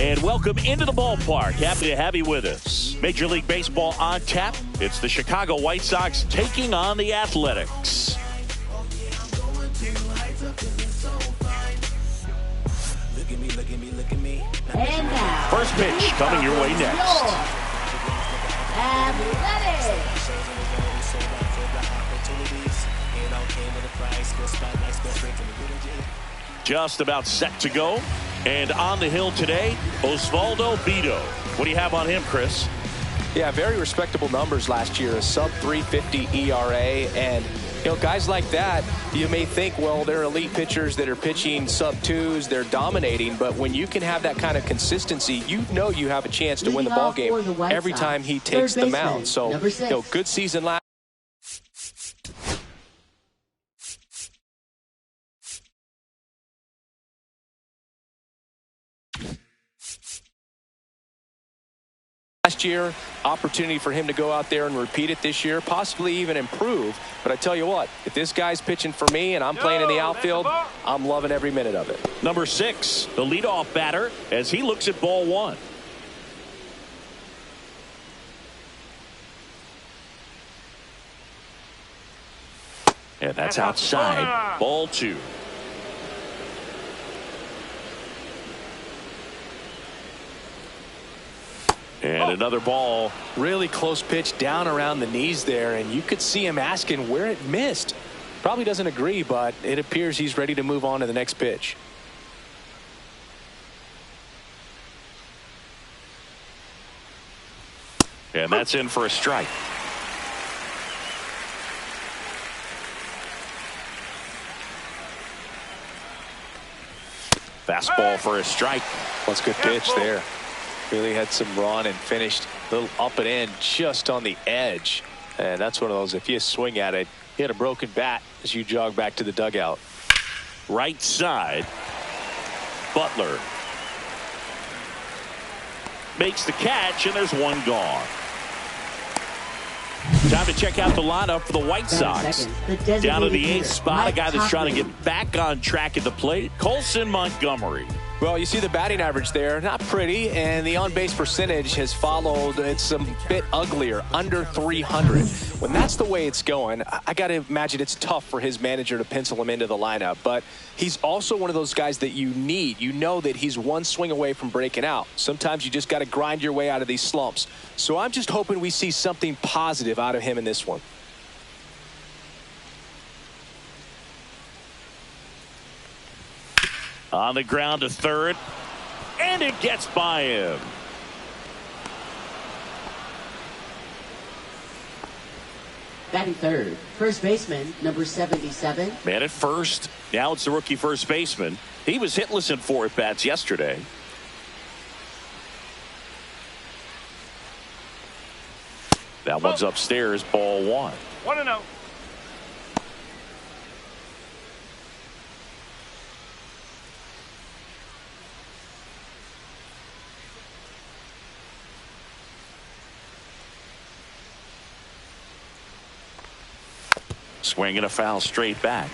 And welcome into the ballpark. Happy to have you with us. Major League Baseball on tap. It's the Chicago White Sox taking on the Athletics. And now, first pitch coming your way next. Athletics. Just about set to go. And on the hill today, Osvaldo Bido. What do you have on him, Chris? Yeah, very respectable numbers last year. A sub 350 ERA. And, you know, guys like that, you may think, well, they're elite pitchers that are pitching sub twos. They're dominating. But when you can have that kind of consistency, you know you have a chance to win the ball game every time he takes the mound. So, you know, good season last. Last year, opportunity for him to go out there and repeat it this year, possibly even improve. But I tell you what, if this guy's pitching for me and I'm playing in the outfield, I'm loving every minute of it. Number 6, the leadoff batter, as he looks at ball 1. And that's outside. Ball 2. And another ball. Really close pitch down around the knees there, and you could see him asking where it missed. Probably doesn't agree, but it appears he's ready to move on to the next pitch. And that's in for a strike. Fastball for a strike. That's a good pitch there. Really had some run and finished a little up and in just on the edge. And that's one of those, if you swing at it, hit a broken bat as you jog back to the dugout. Right side. Butler makes the catch, and there's one gone. Time to check out the lineup for the White Sox. Down to the 8th spot, a guy that's trying to get back on track at the plate, Colson Montgomery. Well, you see the batting average there, not pretty, and the on-base percentage has followed. It's a bit uglier, under 300. When that's the way it's going, I got to imagine it's tough for his manager to pencil him into the lineup. But he's also one of those guys that you need. You know that he's one swing away from breaking out. Sometimes you just got to grind your way out of these slumps. So I'm just hoping we see something positive out of him in this one. On the ground to third, and it gets by him. Batting third, first baseman, number 77. Man at first. Now it's the rookie first baseman. He was hitless in 4 at-bats yesterday. That one's upstairs, ball 1. 1-0. Swing and a foul straight back.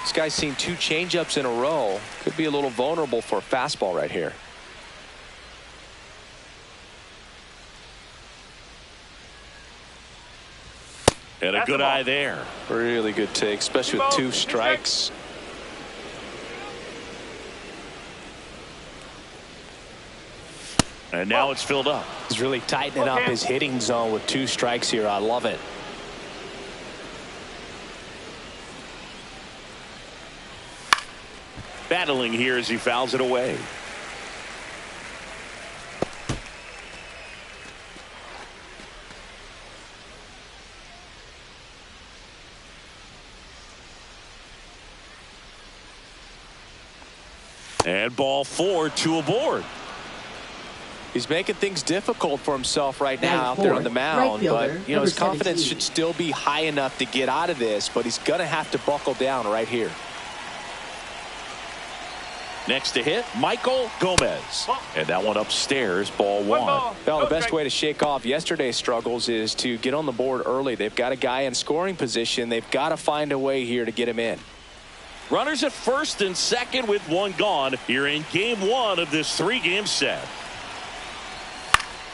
This guy's seen 2 changeups in a row. Could be a little vulnerable for a fastball right here. And a good eye there. Really good take, especially with 2 strikes. And now it's filled up. He's really tightening up his hitting zone with 2 strikes here. I love it. Battling here as he fouls it away. And ball 4, 2 aboard. He's making things difficult for himself right now out there on the mound. But, you know, his confidence should still be high enough to get out of this. But he's going to have to buckle down right here. Next to hit, Michael Gomez. And that one upstairs, ball one. Well, the best way to shake off yesterday's struggles is to get on the board early. They've got a guy in scoring position. They've got to find a way here to get him in. Runners at first and second with one gone here in game one of this three-game set.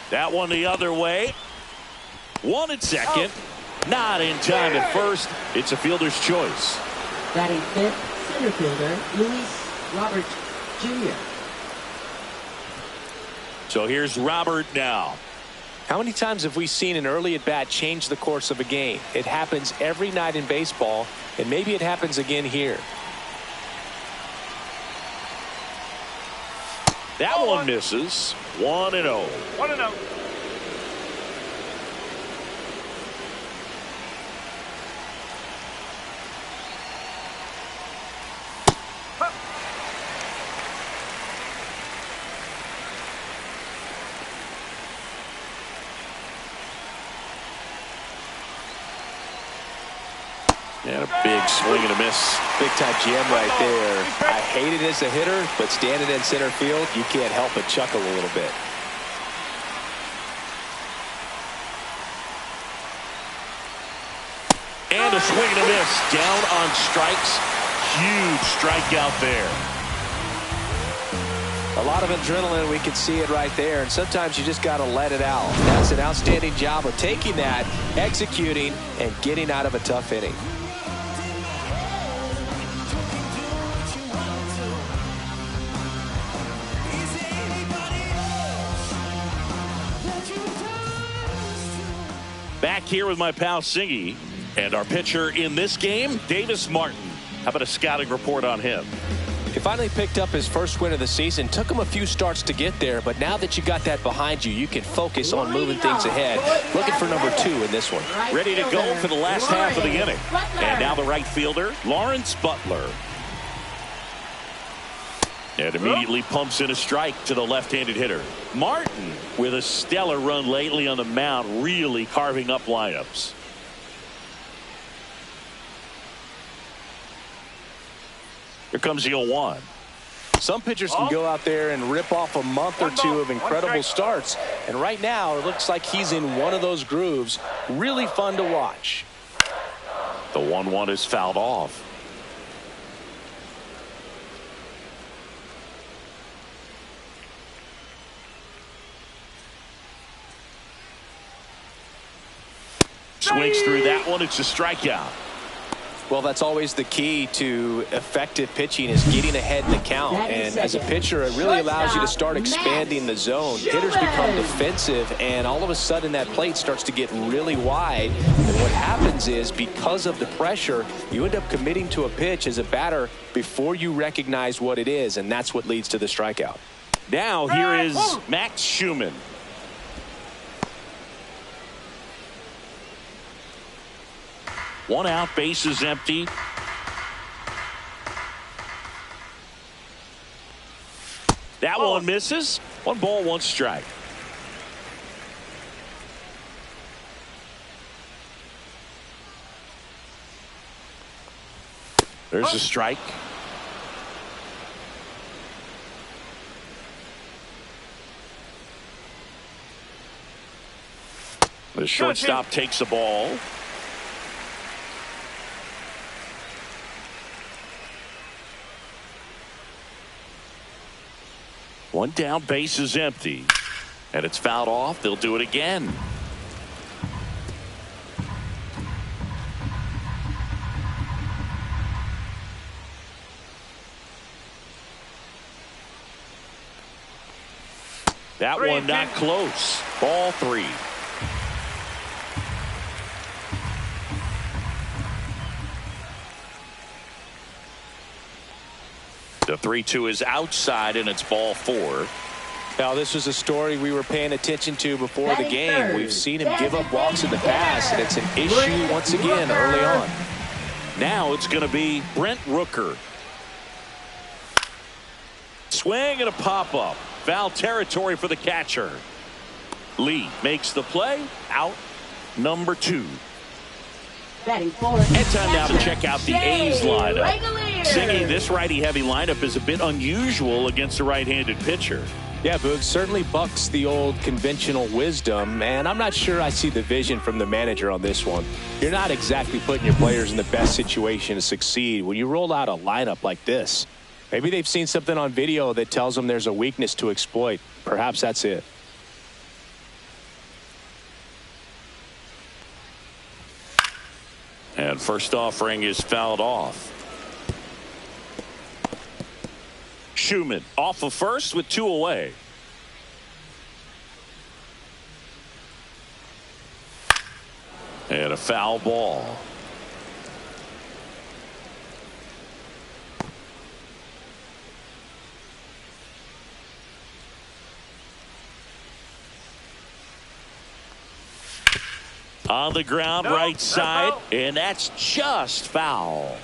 That one the other way. One at second. Not in time at first. It's a fielder's choice. Batting fifth, center fielder, Luis Robert Jr. So here's Robert now. How many times have we seen an early at-bat change the course of a game? It happens every night in baseball, and maybe it happens again here. That one misses. 1-0. 1-0. And a big swing and a miss. Big time jam right there. I hate it as a hitter, but standing in center field, you can't help but chuckle a little bit. And a swing and a miss. Down on strikes. Huge strikeout there. A lot of adrenaline, we can see it right there, and sometimes you just got to let it out. That's an outstanding job of taking that, executing, and getting out of a tough inning. Back here with my pal Singy, and our pitcher in this game, Davis Martin. How about a scouting report on him? He finally picked up his first win of the season. Took him a few starts to get there, but now that you got that behind you, you can focus on moving things ahead. Looking for number 2 in this one. Ready to go for the last half of the inning. And now the right fielder, Lawrence Butler. And immediately pumps in a strike to the left-handed hitter. Martin with a stellar run lately on the mound, really carving up lineups. Here comes the 0-1. Some pitchers can go out there and rip off a month or two of incredible starts. And right now, it looks like he's in one of those grooves. Really fun to watch. The 1-1 is fouled off. Swings through that one. It's a strikeout. Well, that's always the key to effective pitching, is getting ahead in the count. And as a pitcher, it really allows you to start expanding the zone. Hitters become defensive, and all of a sudden that plate starts to get really wide. And what happens is, because of the pressure, you end up committing to a pitch as a batter before you recognize what it is, and that's what leads to the strikeout. Now here is Max Schumann. One out, bases empty. That one misses. 1 ball, 1 strike. There's a strike. The shortstop takes the ball. One down, base is empty. And it's fouled off. They'll do it again. That one not close. Ball 3. The 3-2 is outside, and it's ball 4. Now, this was a story we were paying attention to before the game. We've seen him give up walks in the past, and it's an issue once again early on. Now it's going to be Brent Rooker. Swing and a pop-up. Foul territory for the catcher. Lee makes the play. Out number 2. Batting fourth. And time now to check out the A's lineup. Zingy, this righty-heavy lineup is a bit unusual against a right-handed pitcher. Yeah, Boog, certainly bucks the old conventional wisdom, and I'm not sure I see the vision from the manager on this one. You're not exactly putting your players in the best situation to succeed when you roll out a lineup like this. Maybe they've seen something on video that tells them there's a weakness to exploit. Perhaps that's it. And first offering is fouled off. Schumann off of first with 2 away. And a foul ball. On the ground, right side, and that's just foul.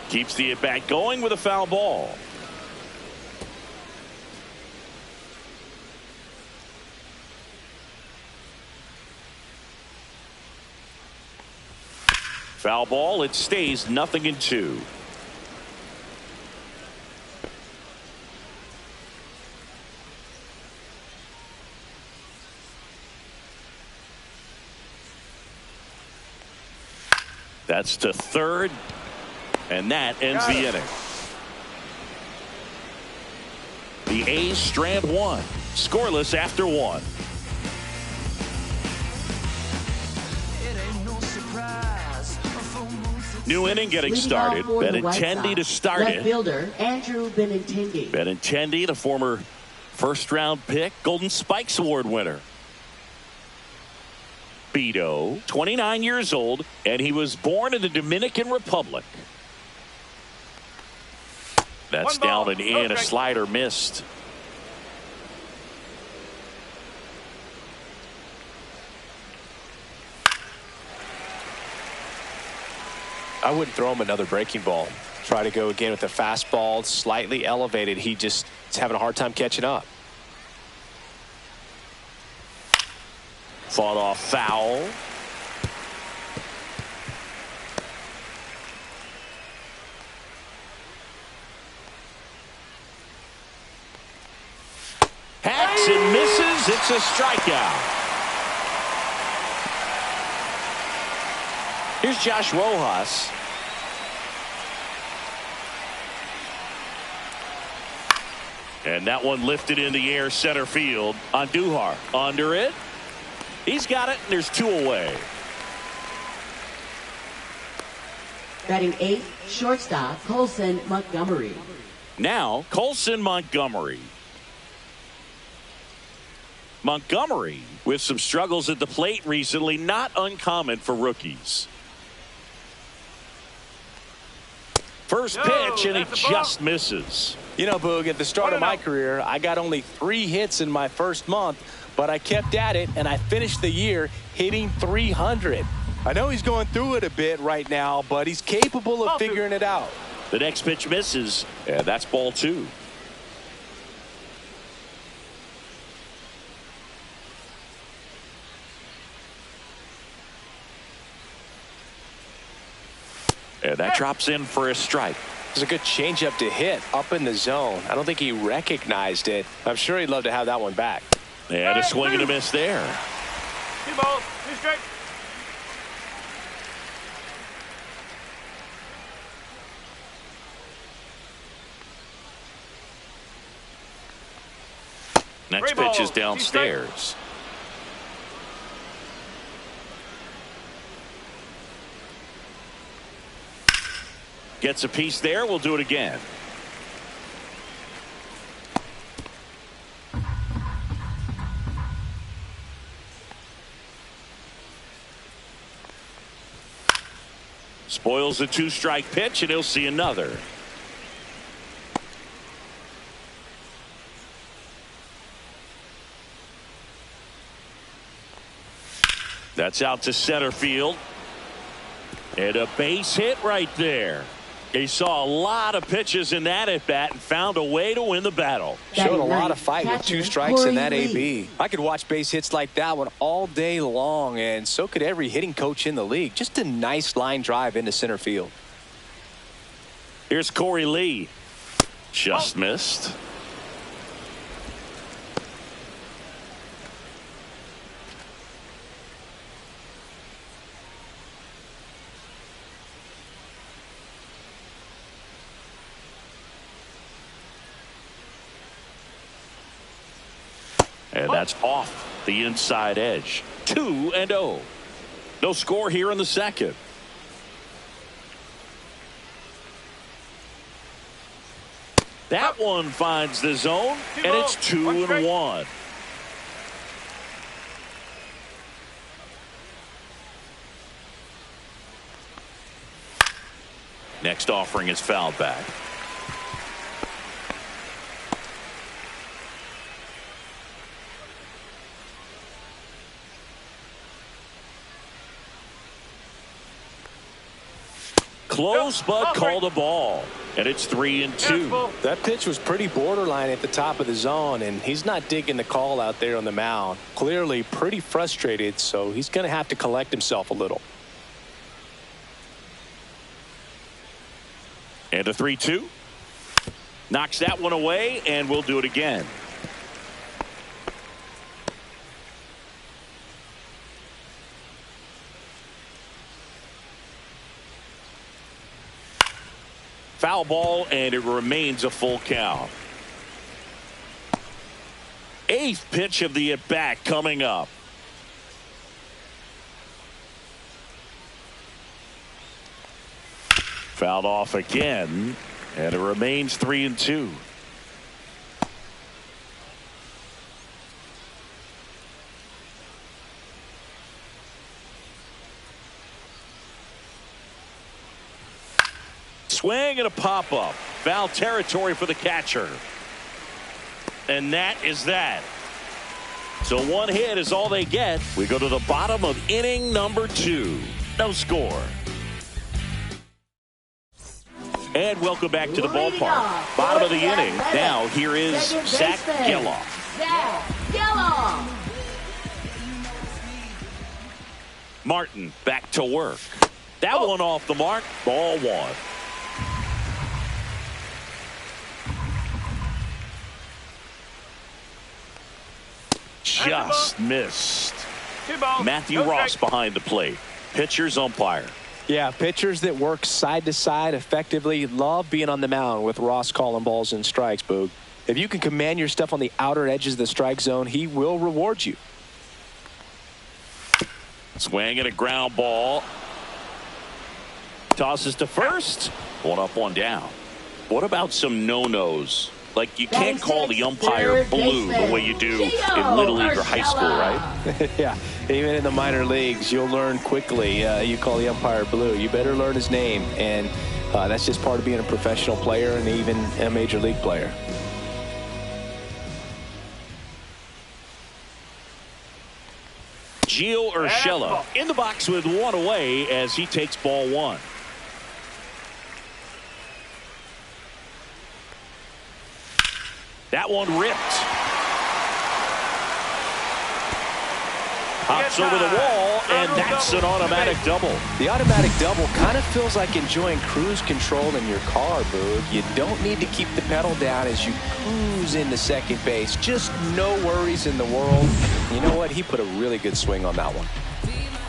Keeps the at-bat going with a foul ball. Foul ball, it stays 0-2. That's to third, and that ends the inning. The A's strand 1, scoreless after 1. New inning getting started. Benintendi to start it. Left fielder Andrew Benintendi. Benintendi, the former first-round pick, Golden Spikes Award winner. Beto, 29 years old, and he was born in the Dominican Republic. That's down and in. A slider missed. I wouldn't throw him another breaking ball. Try to go again with the fastball, slightly elevated. He just is having a hard time catching up. Fought off foul. Hacks and misses. It's a strikeout. Here's Josh Rojas. And that one lifted in the air center field. Andujar under it. He's got it, and there's 2 away. Batting 8th, shortstop Colson Montgomery. Now, Colson Montgomery. Montgomery, with some struggles at the plate recently, not uncommon for rookies. First pitch, and he just misses. You know, Boog, at the start of my career, I got only 3 hits in my first month, but I kept at it, and I finished the year hitting 300. I know he's going through it a bit right now, but he's capable of figuring it out. The next pitch misses, and that's ball 2. And that drops in for a strike. It's a good changeup to hit up in the zone. I don't think he recognized it. I'm sure he'd love to have that one back. And a swing and a miss there. 2 balls, 2 strikes. Next pitch is downstairs. Gets a piece there. We'll do it again. Spoils the 2-strike pitch, and he'll see another. That's out to center field. And a base hit right there. He saw a lot of pitches in that at bat and found a way to win the battle. Showed a lot of fight with 2 strikes in that AB. I could watch base hits like that one all day long, and so could every hitting coach in the league. Just a nice line drive into center field. Here's Corey Lee. Just missed. And that's off the inside edge. 2-0. No score here in the second. That one finds the zone, and it's 2-1. Next offering is fouled back. Close, but called a ball. And it's 3-2. That pitch was pretty borderline at the top of the zone, and he's not digging the call out there on the mound. Clearly pretty frustrated, so he's going to have to collect himself a little. And a 3-2. Knocks that one away, and we'll do it again. Foul ball, and it remains a full count. 8th pitch of the at-bat coming up. Fouled off again, and it remains 3-2. Swing and a pop-up. Foul territory for the catcher. And that is that. So 1 hit is all they get. We go to the bottom of inning number 2. No score. And welcome back to the ballpark. Bottom of the inning. Now here is Zach Geloff. Zach Geloff. Martin back to work. That one off the mark. Ball 1. Just missed. Matthew Ross behind the plate. Pitcher's umpire. Yeah, pitchers that work side to side effectively love being on the mound with Ross calling balls and strikes, Boog. If you can command your stuff on the outer edges of the strike zone, he will reward you. Swing and a ground ball. Tosses to first. 1 up, 1 down. What about some no-nos? Like, you can't call the umpire blue the way you do in Little League or high school, right? Yeah, even in the minor leagues, you'll learn quickly. You call the umpire blue. You better learn his name, and that's just part of being a professional player and even a major league player. Gio Urshela in the box with 1 away as he takes ball 1. That one ripped. Hops over the wall, and that's an automatic double. The automatic double kind of feels like enjoying cruise control in your car, Boog. You don't need to keep the pedal down as you cruise into second base. Just no worries in the world. You know what? He put a really good swing on that one.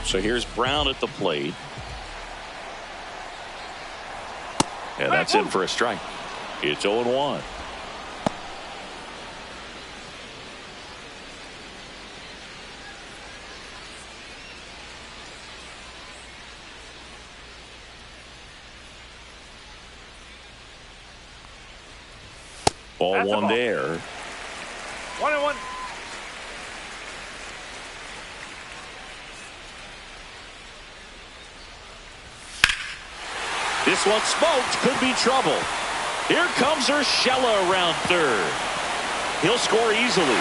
So here's Brown at the plate. And that's in for a strike. It's 0-1. Ball 1 there. 1-1. This one smoked. Could be trouble. Here comes Urshela around third. He'll score easily.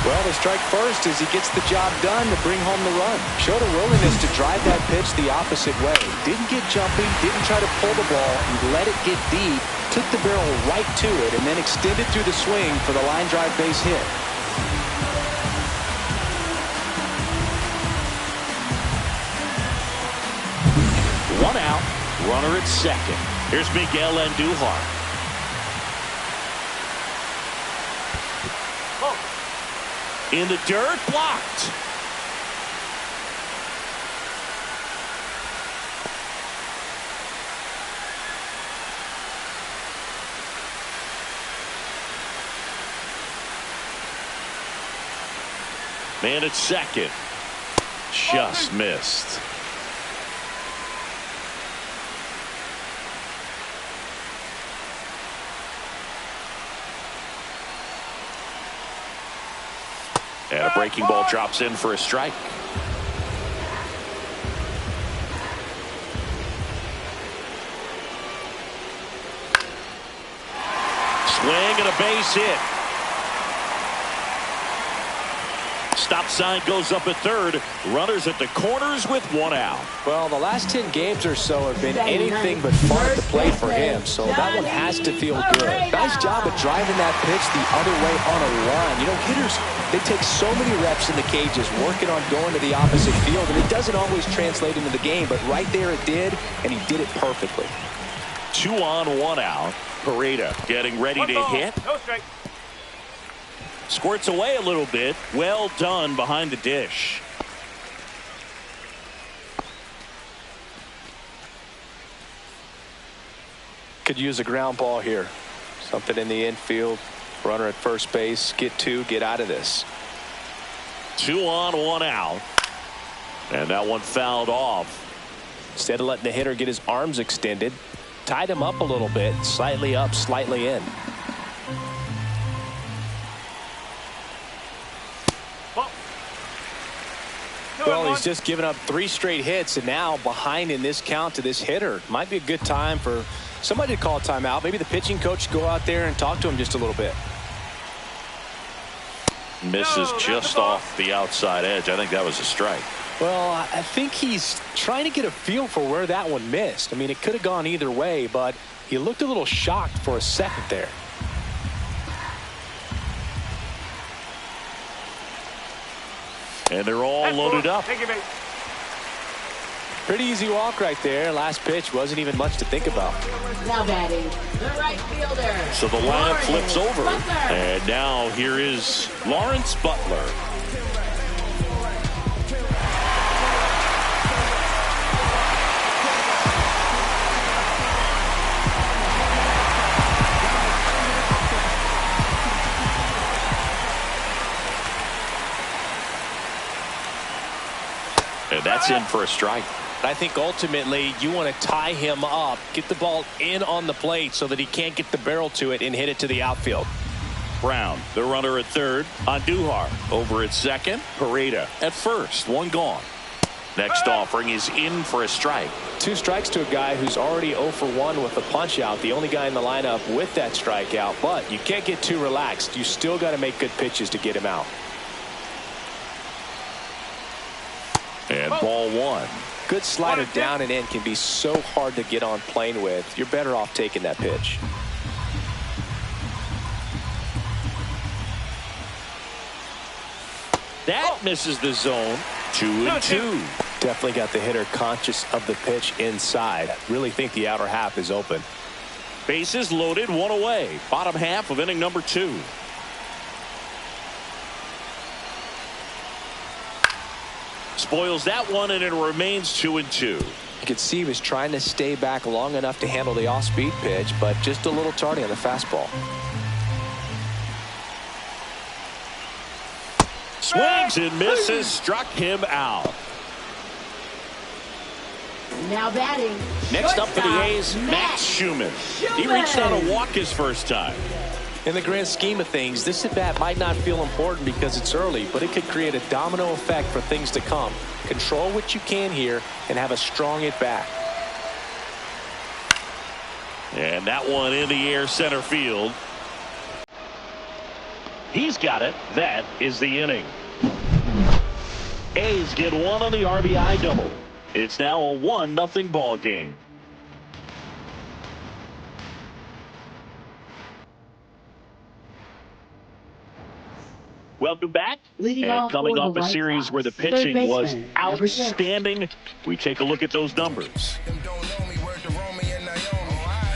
Well, the strike first as he gets the job done to bring home the run. Showed a willingness to drive that pitch the opposite way. Didn't get jumpy, didn't try to pull the ball. He let it get deep, took the barrel right to it, and then extended through the swing for the line drive base hit. One out, runner at second. Here's Miguel Andujar. In the dirt, blocked. Man at second. Just missed. And a breaking ball drops in for a strike. Swing and a base hit. Stop sign goes up at third. Runners at the corners with one out. Well, the last 10 games or so have been anything but fun at the plate for him, so that one has to feel good. Nice job of driving that pitch the other way on a run. You know, hitters, they take so many reps in the cages working on going to the opposite field, and it doesn't always translate into the game, but right there it did, and he did it perfectly. 2 on, 1 out. Pareda getting ready to hit. No strike. Squirts away a little bit. Well done behind the dish. Could use a ground ball here. Something in the infield. Runner at first base. Get 2, get out of this. 2 on, 1 out. And that one fouled off. Instead of letting the hitter get his arms extended, tied him up a little bit. Slightly up, slightly in. Well, he's just given up 3 straight hits, and now behind in this count to this hitter. Might be a good time for somebody to call a timeout. Maybe the pitching coach go out there and talk to him just a little bit. Misses just off the outside edge. I think that was a strike. Well, I think he's trying to get a feel for where that one missed. I mean, it could have gone either way, but he looked a little shocked for a second there. And they're all loaded up. Thank you, mate. Pretty easy walk right there. Last pitch wasn't even much to think about. Now batting, the right fielder. So the lineup flips over. And now here is Lawrence Butler. And that's in for a strike. I think ultimately you want to tie him up, get the ball in on the plate so that he can't get the barrel to it and hit it to the outfield. Brown, the runner at third. Andujar over at second. Pareda at first. 1 gone. Next offering is in for a strike. 2 strikes to a guy who's already 0 for 1 with a punch out. The only guy in the lineup with that strikeout. But you can't get too relaxed. You still got to make good pitches to get him out. And ball 1. Good slider down and in can be so hard to get on plane with. You're better off taking that pitch. That misses the zone. 2-2. Definitely got the hitter conscious of the pitch inside. Really think the outer half is open. Bases loaded, 1 away. Bottom half of inning number 2. Spoils that one, and it remains 2-2. You could see he was trying to stay back long enough to handle the off-speed pitch, but just a little tardy on the fastball. Swings and misses, struck him out. Now batting. Next up for the A's, Max Schumann. He reached out a walk his first time. In the grand scheme of things, this at-bat might not feel important because it's early, but it could create a domino effect for things to come. Control what you can here and have a strong at-bat. And that one in the air center field. He's got it. That is the inning. A's get one on the RBI double. It's now a 1-0 ball game. Welcome back. Leading And off coming for the off a White series Sox, where the third pitching was baseman, number 6. outstanding, we take a look at those numbers. Them don't know me, word to Romy and Naomi.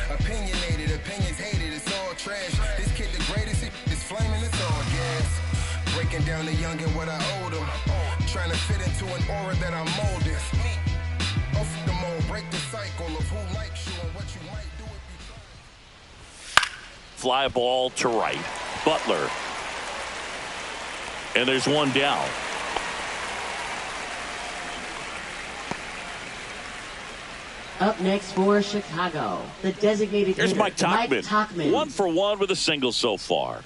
Opinionated, opinions hated, it's all trash. This kid the greatest, it's flaming, it's all gas. Breaking down the young and what I owed him. Trying to fit into an aura that I'm molded. Off the mold, break the cycle of who likes you and what you might do if you try. Fly ball to right. Butler. And there's one down. Up next for Chicago, the designated Here's hitter, Mike Tauchman. Mike Tauchman. 1 for 1 with a single so far.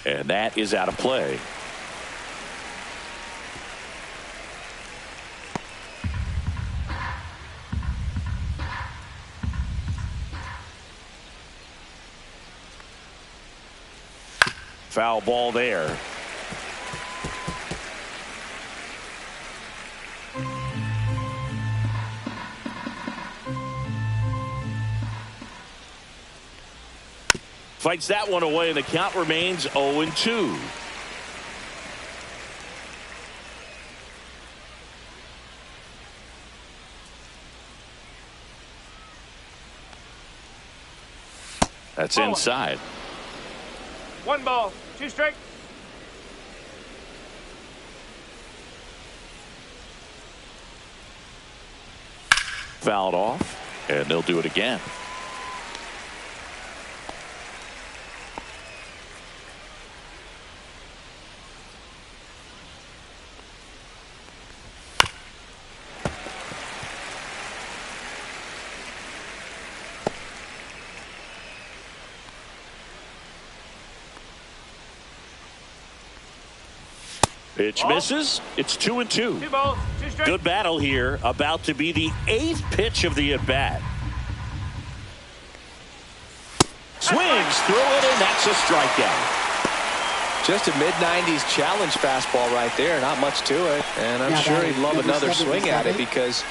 And that is out of play. Foul ball there. Fights that one away, and the count remains 0-2. That's inside. 1 ball, 2 strike. Fouled off, and they'll do it again. Pitch misses. It's 2-2. 2 balls, 2 strikes. Good battle here. About to be the 8th pitch of the at-bat. Swings through it, and that's a strikeout. Just a mid-90s challenge fastball right there. Not much to it. And I'm Now sure batting he'd love number another swing at it 77. because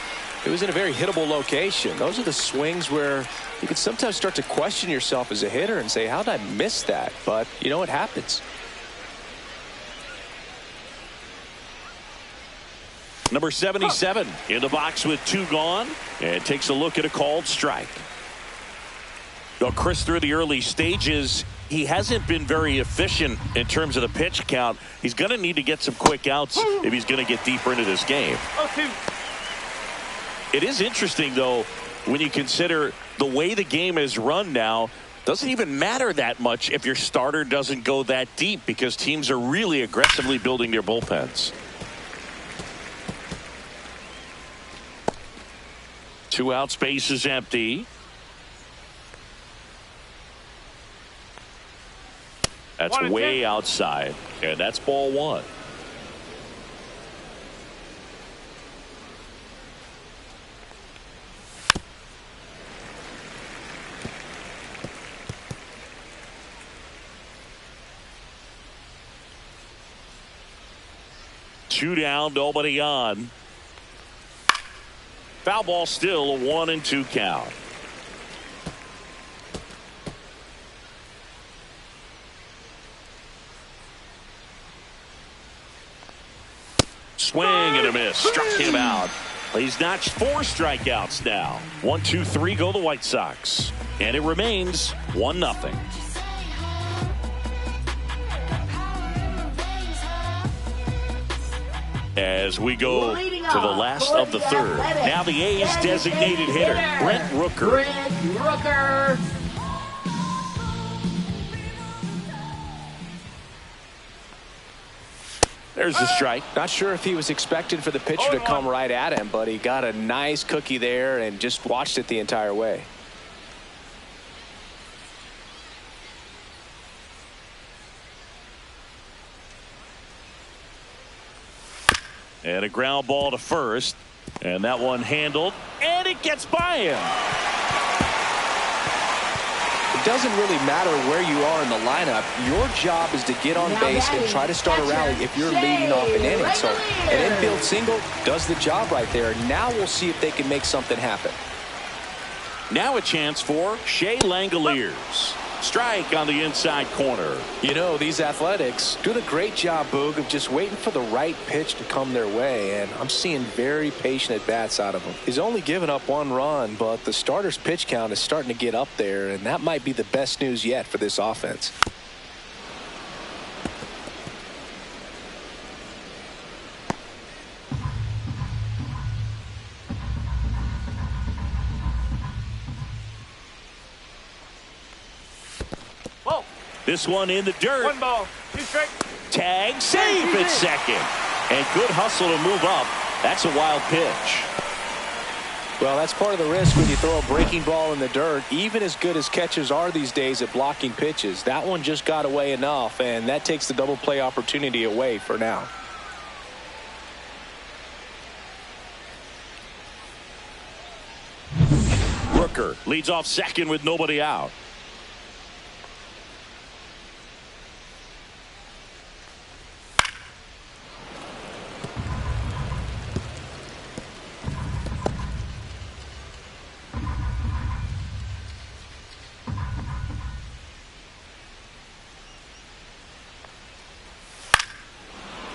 it was in a very hittable location. Those are the swings where you can sometimes start to question yourself as a hitter and say, how did I miss that? But, you know, it happens. Number 77 in the box with 2 gone, and takes a look at a called strike. Well, Chris, through the early stages, he hasn't been very efficient in terms of the pitch count. He's going to need to get some quick outs if he's going to get deeper into this game. 0-2. It is interesting, though, when you consider the way the game is run now. Doesn't even matter that much if your starter doesn't go that deep because teams are really aggressively building their bullpens. 2 out, space is empty. That's 1-10. way outside, and that's ball 1. Two down, nobody on. Foul ball, still a 1-2 count. Swing and a miss. Struck him out. He's notched 4 strikeouts now. 1, 2, 3 go the White Sox. And it remains 1-0. As we go to the last of the third. Now the A's designated hitter, Brent Rooker. Brent Rooker. There's the strike. Not sure if he was expecting for the pitcher to come right at him, but he got a nice cookie there and just watched it the entire way. And a ground ball to first. And that one handled. And it gets by him. It doesn't really matter where you are in the lineup. Your job is to get on base and try to start a rally if you're leading off an inning. So an infield single does the job right there. Now we'll see if they can make something happen. Now a chance for Shea Langoliers. Strike on the inside corner. You know, these Athletics doing a great job, Boog, of just waiting for the right pitch to come their way, and I'm seeing very patient at-bats out of him. He's only given up 1 run, but the starter's pitch count is starting to get up there, and that might be the best news yet for this offense. This one in the dirt. 1 ball, 2 strikes. Tag, safe at second. And good hustle to move up. That's a wild pitch. Well, that's part of the risk when you throw a breaking ball in the dirt. Even as good as catchers are these days at blocking pitches, that one just got away enough, and that takes the double play opportunity away for now. Rooker leads off second with nobody out.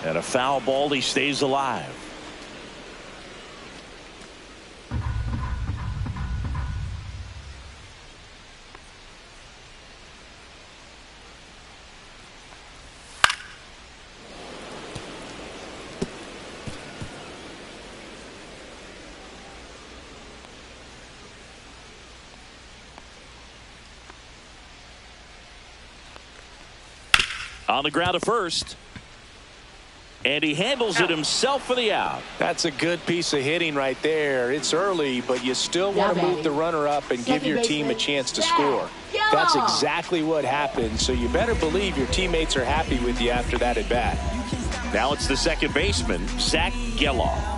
And a foul ball, he stays alive. On the ground at first. And he handles it himself for the out. That's a good piece of hitting right there. It's early, but you still want to move the runner up and give your team a chance to score. That's exactly what happened, so you better believe your teammates are happy with you after that at bat. Now it's the second baseman, Zach Geloff.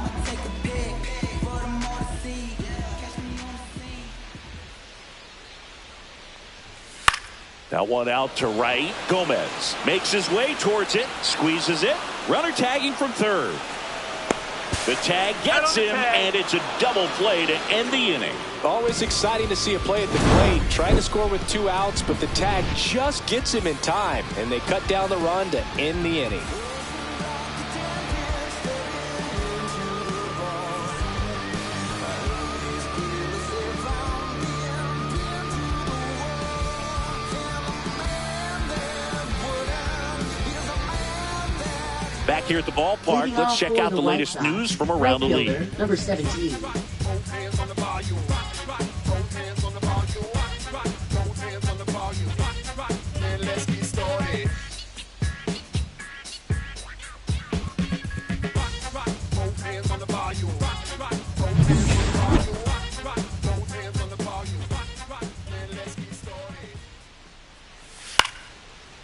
That one out to right. Gomez makes his way towards it, squeezes it. Runner tagging from third. The tag gets him, and it's a double play to end the inning. Always exciting to see a play at the plate. Trying to score with 2 outs, but the tag just gets him in time, and they cut down the run to end the inning. Back here at the ballpark, let's check out the latest news from around the league. Number 17.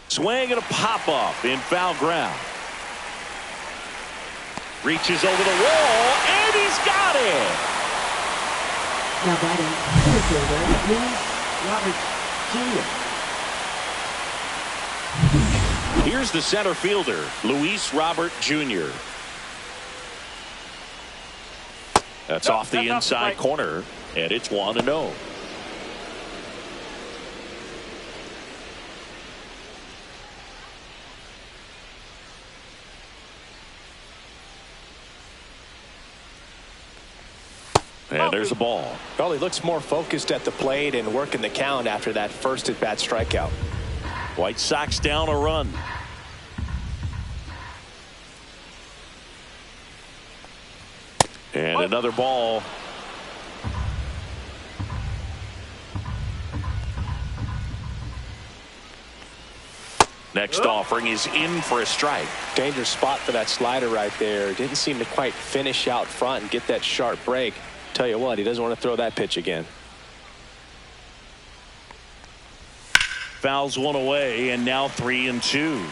Swing and a pop-up in foul ground. Reaches over the wall, and he's got it. Now batting, center fielder, Luis Robert Jr. Here's the center fielder, Luis Robert Jr. That's off the inside corner, and it's 1-0. And there's a ball. Well, he looks more focused at the plate and working the count after that first at-bat strikeout. White Sox down a run. And another ball. Next offering is in for a strike. Dangerous spot for that slider right there. Didn't seem to quite finish out front and get that sharp break. Tell you what, he doesn't want to throw that pitch again. Fouls one away, and now 3-2.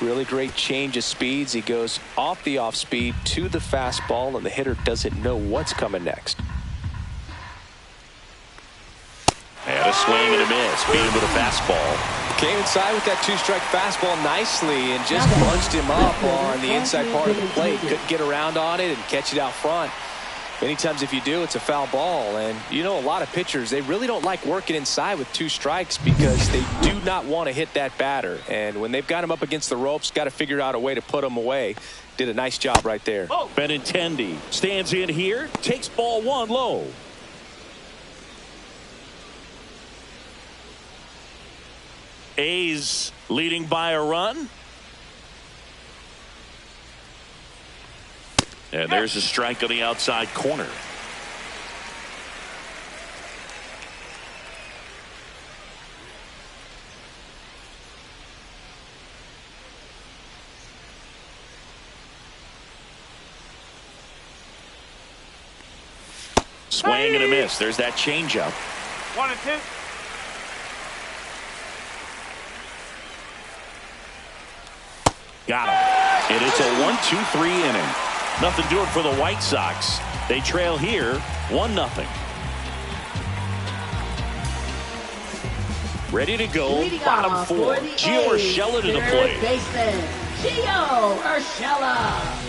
Really great change of speeds. He goes off the off speed to the fastball, and the hitter doesn't know what's coming next. A swing and a miss. Beat him with a fastball. Came inside with that two-strike fastball nicely and just bunched him up on the inside part of the plate. Couldn't get around on it and catch it out front. Many times if you do, it's a foul ball. And you know, a lot of pitchers, they really don't like working inside with two strikes because they do not want to hit that batter. And when they've got him up against the ropes, got to figure out a way to put him away. Did a nice job right there. Benintendi stands in here, takes ball one low. A's leading by a run. And there's a strike on the outside corner. Swing and a miss. There's that changeup. 1-2. Got him. And it's a 1-2-3 inning. Nothing doing for the White Sox. They trail here 1-0. Ready to go. Leading Bottom off four. for the Gio A's, Urshela to the third plate. baseman, Gio Urshela.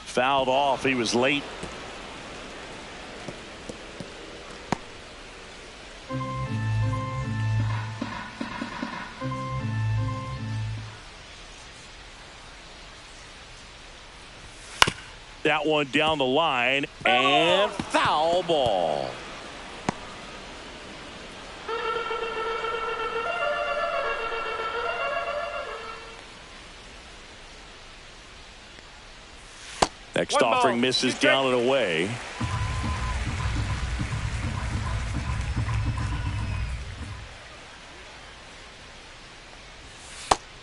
Fouled off. He was late. That one down the line and foul ball. Next One ball, offering misses two down and away.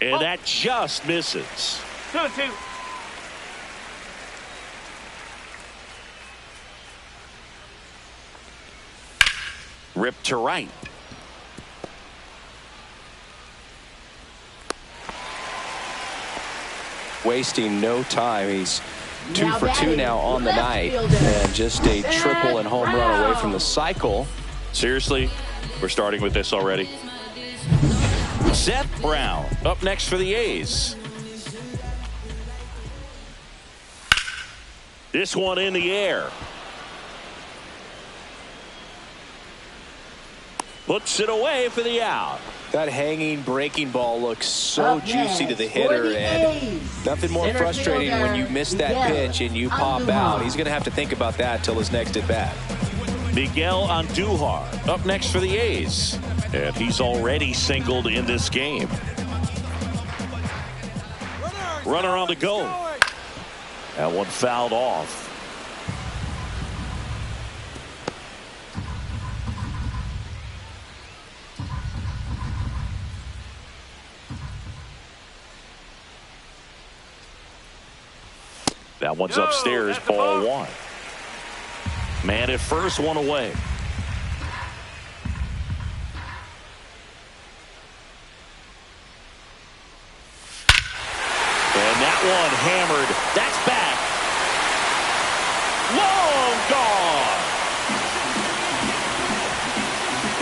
And that just misses. 2-2. Ripped to right. Wasting no time. He's 2 Now for 2 batting, now on the left night. fielder, And just a triple and home run away from the cycle. Seriously, we're starting with this already. Seth Brown up next for the A's. This one in the air. Puts it away for the out. That hanging breaking ball looks so Up juicy to the next for hitter, the and A's, nothing more center frustrating when you fielder, miss that Miguel pitch and you pop out. Andujar. He's going to have to think about that till his next at bat. Miguel Andujar up next for the A's. And he's already singled in this game. Runner on the go. That one fouled off. That one's upstairs, that's a ball ball. 1. Man at first, one away. And that one hammered. That's back. Long gone.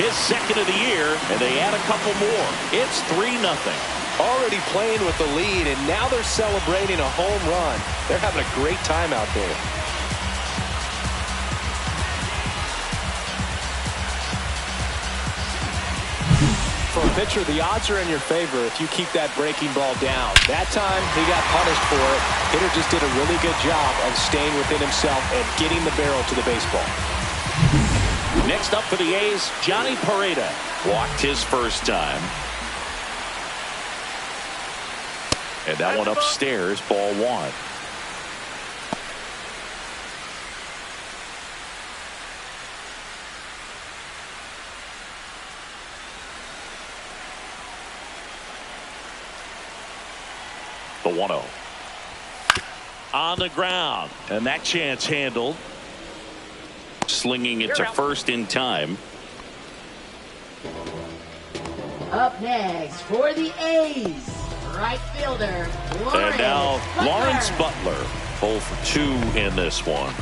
His second of the year, and they add a couple more. It's 3-0. Already playing with the lead, and now they're celebrating a home run. They're having a great time out there. For a pitcher, the odds are in your favor if you keep that breaking ball down. That time, he got punished for it. Hitter just did a really good job of staying within himself and getting the barrel to the baseball. Next up for the A's, Johnny Pareda. Walked his first time. And that one upstairs, ball 1. The 1-0. On the ground. And that chance handled. Slinging it to first in time. Up next for the A's, Right fielder, And now Lawrence Butler, 0 for 2 in this one.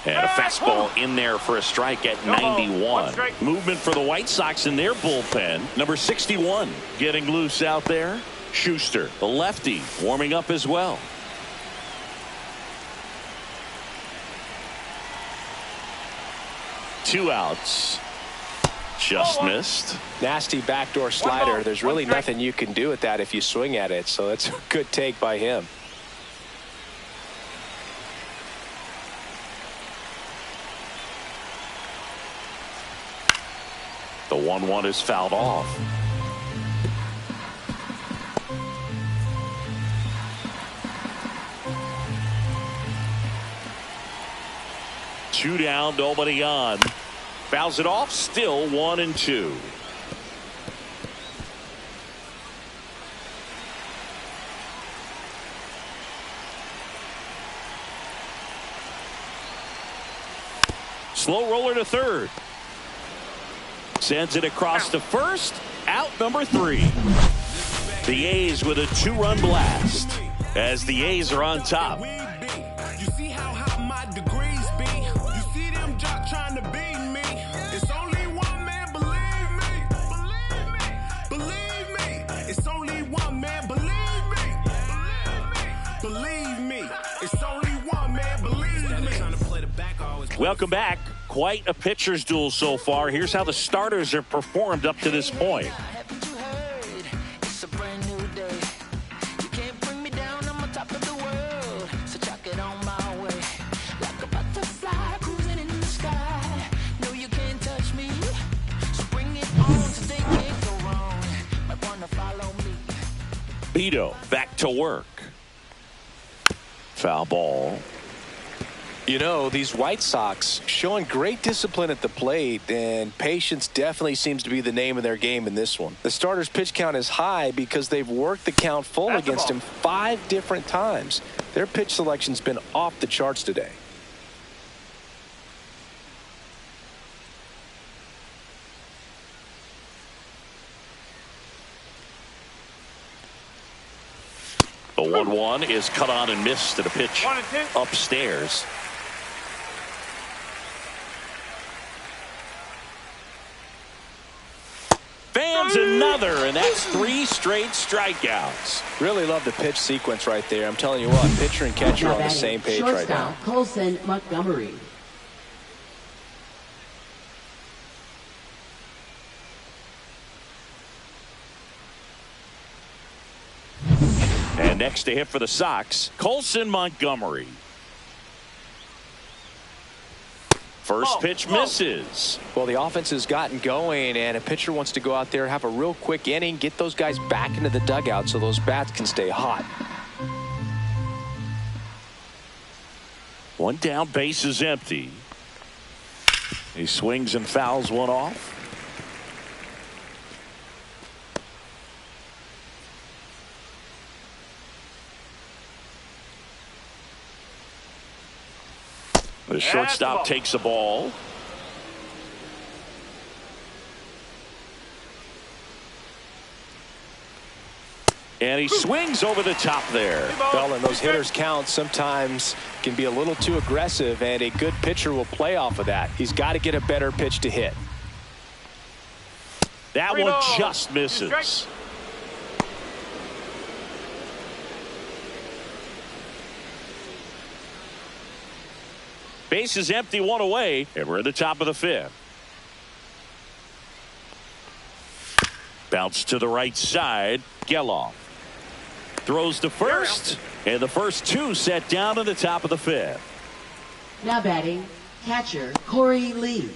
And a fastball in there for a strike at 91. Movement for the White Sox in their bullpen. Number 61 getting loose out there. Schuster, the lefty, warming up as well. Two outs. Just missed. Nasty backdoor slider. There's really nothing you can do with that if you swing at it. So that's a good take by him. The 1-1 is fouled off. Two down, nobody on. Fouls it off, still 1-2. Slow roller to third. Sends it across to first. Out number 3. The A's with a 2-run blast as the A's are on top. You see how high my degrees be? You see them jock trying to beat me? It's only one man, believe me. Believe me. It's only one man, believe me. Believe me. It's only one man, believe me. Welcome back. Quite a pitcher's duel so far. Here's how the starters have performed up to this point. Beto back to work. Foul ball. You know, these White Sox showing great discipline at the plate, and patience definitely seems to be the name of their game in this one. The starter's pitch count is high because they've worked the count full against him 5 different times. Their pitch selection's been off the charts today. The 1-1 is cut on and missed at a pitch upstairs. Fans another, and that's 3 straight strikeouts. Really love the pitch sequence right there. I'm telling you what, pitcher and catcher are on the same page right now. Colson Montgomery. And next to hit for the Sox, Colson Montgomery. First pitch misses. Well, the offense has gotten going, and a pitcher wants to go out there, have a real quick inning, get those guys back into the dugout so those bats can stay hot. 1 down, base is empty. He swings and fouls one off. The shortstop takes the ball. And he swings over the top there. Well, and those hitters count sometimes can be a little too aggressive, and a good pitcher will play off of that. He's got to get a better pitch to hit. That one just misses. Base is empty, 1 away, and we're at the top of the 5th. Bounce to the right side. Geloff throws to first, and the first 2 set down at the top of the 5th. Now batting, catcher Corey Lee.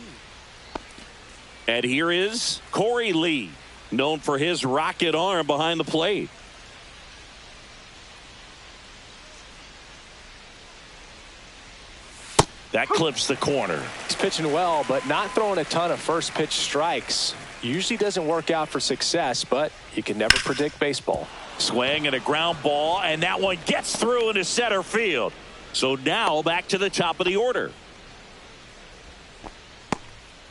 And here is Corey Lee, known for his rocket arm behind the plate. That clips the corner. He's pitching well, but not throwing a ton of first pitch strikes. Usually doesn't work out for success, but you can never predict baseball. Swing and a ground ball, and that one gets through into center field. So now back to the top of the order.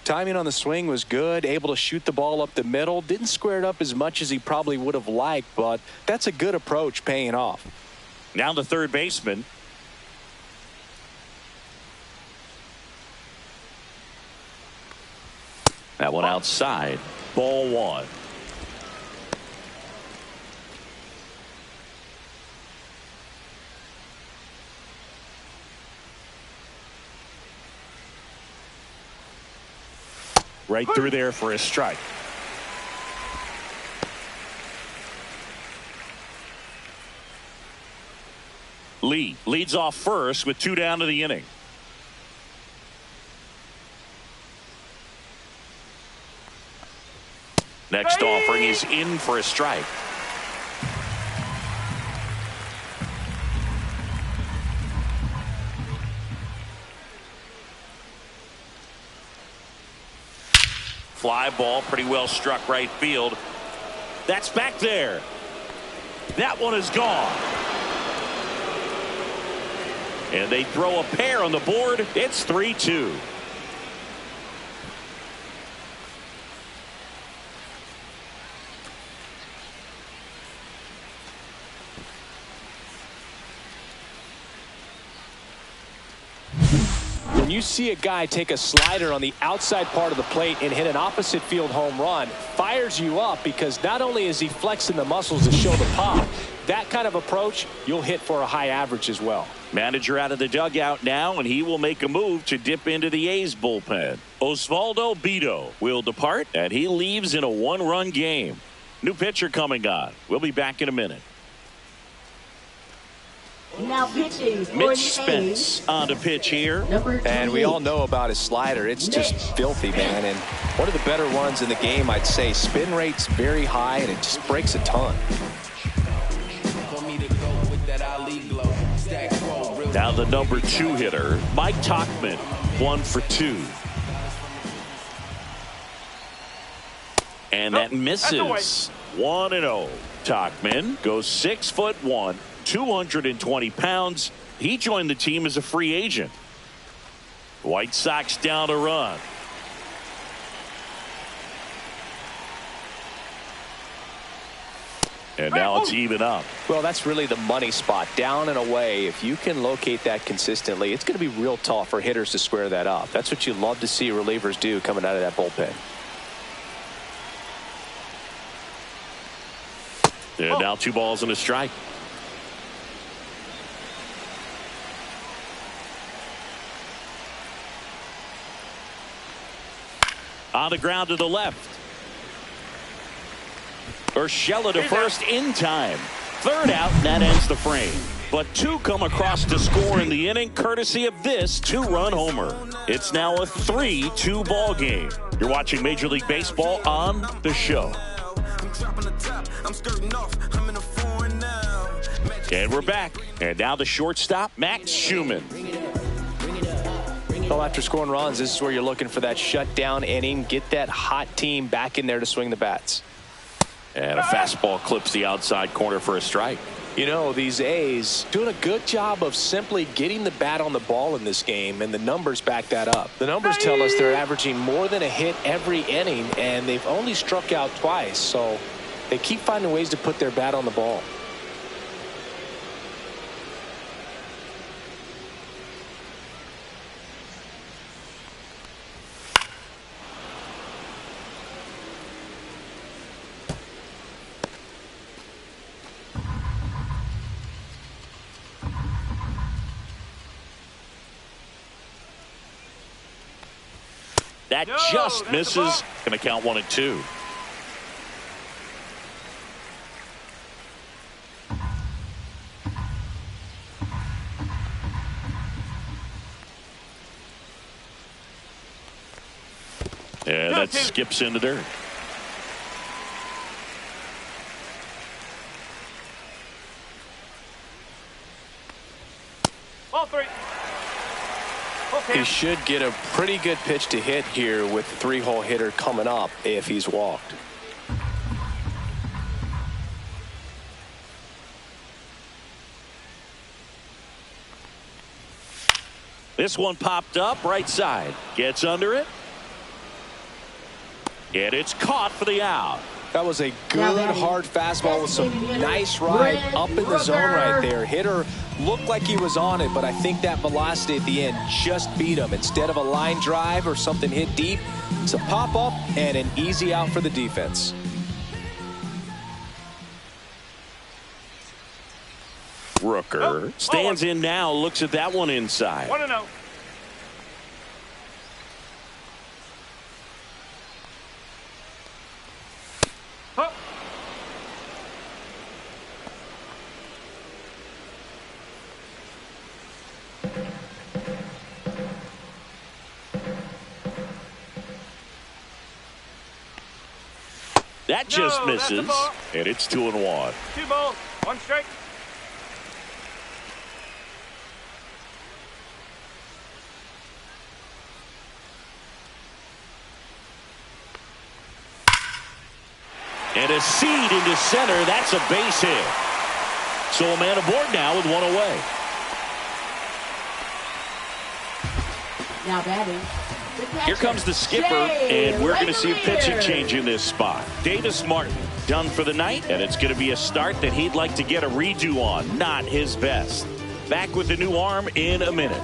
Timing on the swing was good, able to shoot the ball up the middle. Didn't square it up as much as he probably would have liked, but that's a good approach paying off. Now the third baseman. That one outside. Ball one. Right through there for a strike. Lee leads off first with 2 down to the inning. Next offering is in for a strike. Fly ball, pretty well struck right field. That's back there. That one is gone. And they throw a pair on the board. It's 3-2. When you see a guy take a slider on the outside part of the plate and hit an opposite field home run, fires you up because not only is he flexing the muscles to show the pop, that kind of approach, you'll hit for a high average as well. Manager out of the dugout now, and he will make a move to dip into the A's bullpen. Osvaldo Bido will depart, and he leaves in a 1-run game. New pitcher coming on. We'll be back in a minute. Now pitching for Mitch the Spence A's, on to pitch here. number 28. And we all know about his slider. It's just filthy, man. And one of the better ones in the game, I'd say. Spin rate's very high, and it just breaks a ton. Now the number 2 hitter, Mike Tauchman, 1 for 2. And that misses. 1-0. Tauchman goes 6'1", 220 pounds. He joined the team as a free agent. White Sox down a run. And now it's even up. Well, that's really the money spot. Down and away, if you can locate that consistently, it's going to be real tough for hitters to square that up. That's what you love to see relievers do coming out of that bullpen. And now 2 balls and a strike. On the ground to the left. Urshela to first in time. Third out, and that ends the frame. But 2 come across to score in the inning, courtesy of this 2-run homer. It's now a 3-2 ball game. You're watching Major League Baseball on The Show. And we're back. And now the shortstop, Max Schumann. Well, after scoring runs, this is where you're looking for that shutdown inning. Get that hot team back in there to swing the bats. And a fastball clips the outside corner for a strike. You know, these A's doing a good job of simply getting the bat on the ball in this game, and the numbers back that up. The numbers tell us they're averaging more than a hit every inning, and they've only struck out twice, so they keep finding ways to put their bat on the ball. That just misses. Going to count 1 and 2. And that skips into dirt. Ball 3. He should get a pretty good pitch to hit here with the 3-hole hitter coming up if he's walked. This one popped up right side. Gets under it. And it's caught for the out. That was a good, hard fastball with some nice ride up in the zone right there. Hitter looked like he was on it, but I think that velocity at the end just beat him. Instead of a line drive or something hit deep, it's a pop-up and an easy out for the defense. Rooker stands in now, looks at that one inside. 1-0. That just misses, and it's 2-1. 2 balls, 1 strike. And a seed into center. That's a base hit. So a man aboard now with 1 away. Now batting. Here comes the skipper, and we're going to see a pitching change in this spot. Davis Martin done for the night, and it's going to be a start that he'd like to get a redo on. Not his best. Back with the new arm in a minute.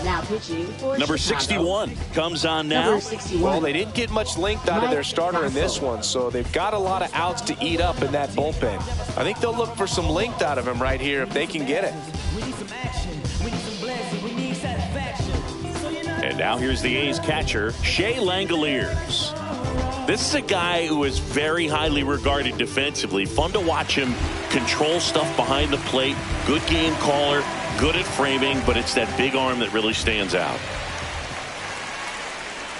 Now pitching for Number Chicago. 61 comes on now. Number 61. Well, they didn't get much length out of their starter in this one, so they've got a lot of outs to eat up in that bullpen. I think they'll look for some length out of him right here if they can get it. And now here's the A's catcher, Shea Langoliers. This is a guy who is very highly regarded defensively. Fun to watch him control stuff behind the plate. Good game caller, good at framing, but it's that big arm that really stands out.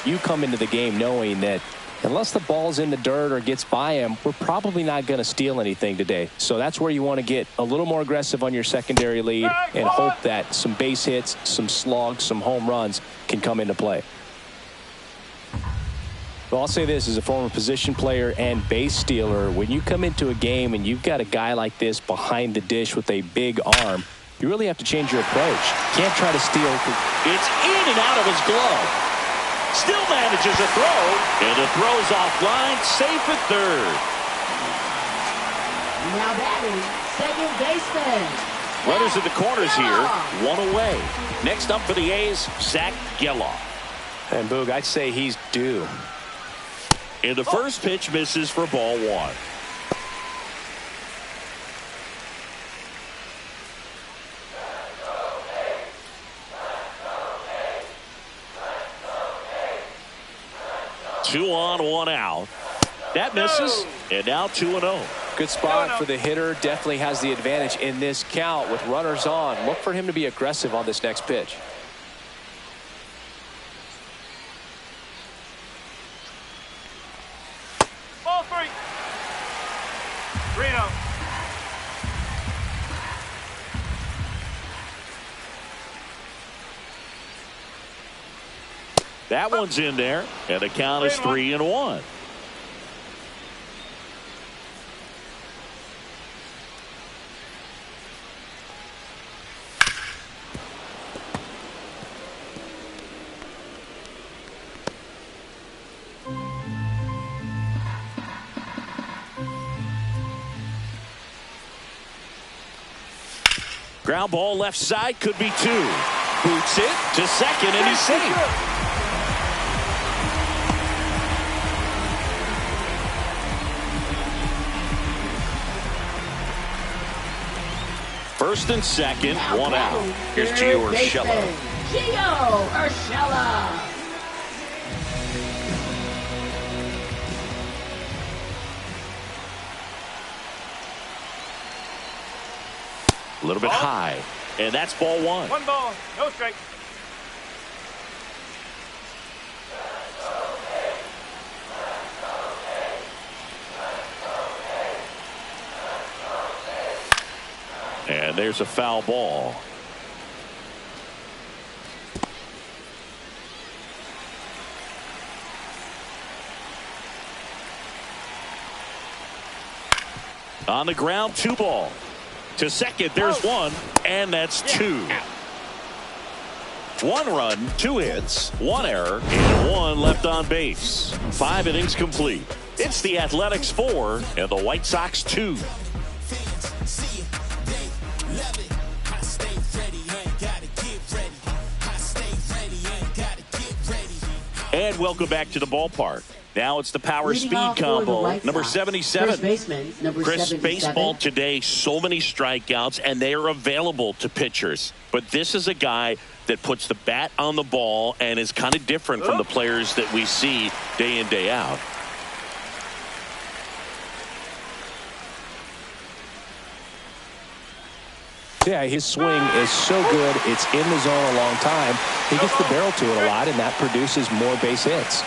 You come into the game knowing that unless the ball's in the dirt or gets by him, we're probably not going to steal anything today. So that's where you want to get a little more aggressive on your secondary lead and hope that some base hits, some slugs, some home runs can come into play. Well, I'll say this as a former position player and base stealer. When you come into a game and you've got a guy like this behind the dish with a big arm, you really have to change your approach. Can't try to steal. It's in and out of his glove. Still manages a throw, and the throw's offline, safe at third. Now batting, second baseman. Runners at the corners here, 1 away. Next up for the A's, Zach Geloff. And Boog, I'd say he's due. And the first pitch misses for ball 1. Two on, 1 out. That misses, and now 2-0. Good spot for the hitter. Definitely has the advantage in this count with runners on. Look for him to be aggressive on this next pitch. Ball 3. 3-0. That one's in there, and the count is 3-1. Ground ball left side, could be 2. Boots it to second, and he's safe. First and second, 1 out. Here's Gio Urshela. Gio Urshela. A little bit high, and that's ball 1. 1 ball, no strike. And there's a foul ball. On the ground, 2 ball. To second, there's 1, and that's 2. 1 run, 2 hits, 1 error, and 1 left on base. 5 innings complete. It's the Athletics 4 and the White Sox 2. And welcome back to the ballpark. Now it's the power Leading speed off for the combo. White Number Sox, 77. First baseman, number Chris, 77. baseball today, so many strikeouts, and they are available to pitchers. But this is a guy that puts the bat on the ball and is kind of different from the players that we see day in, day out. Yeah, his swing is so good. It's in the zone a long time. He gets the barrel to it a lot, and that produces more base hits.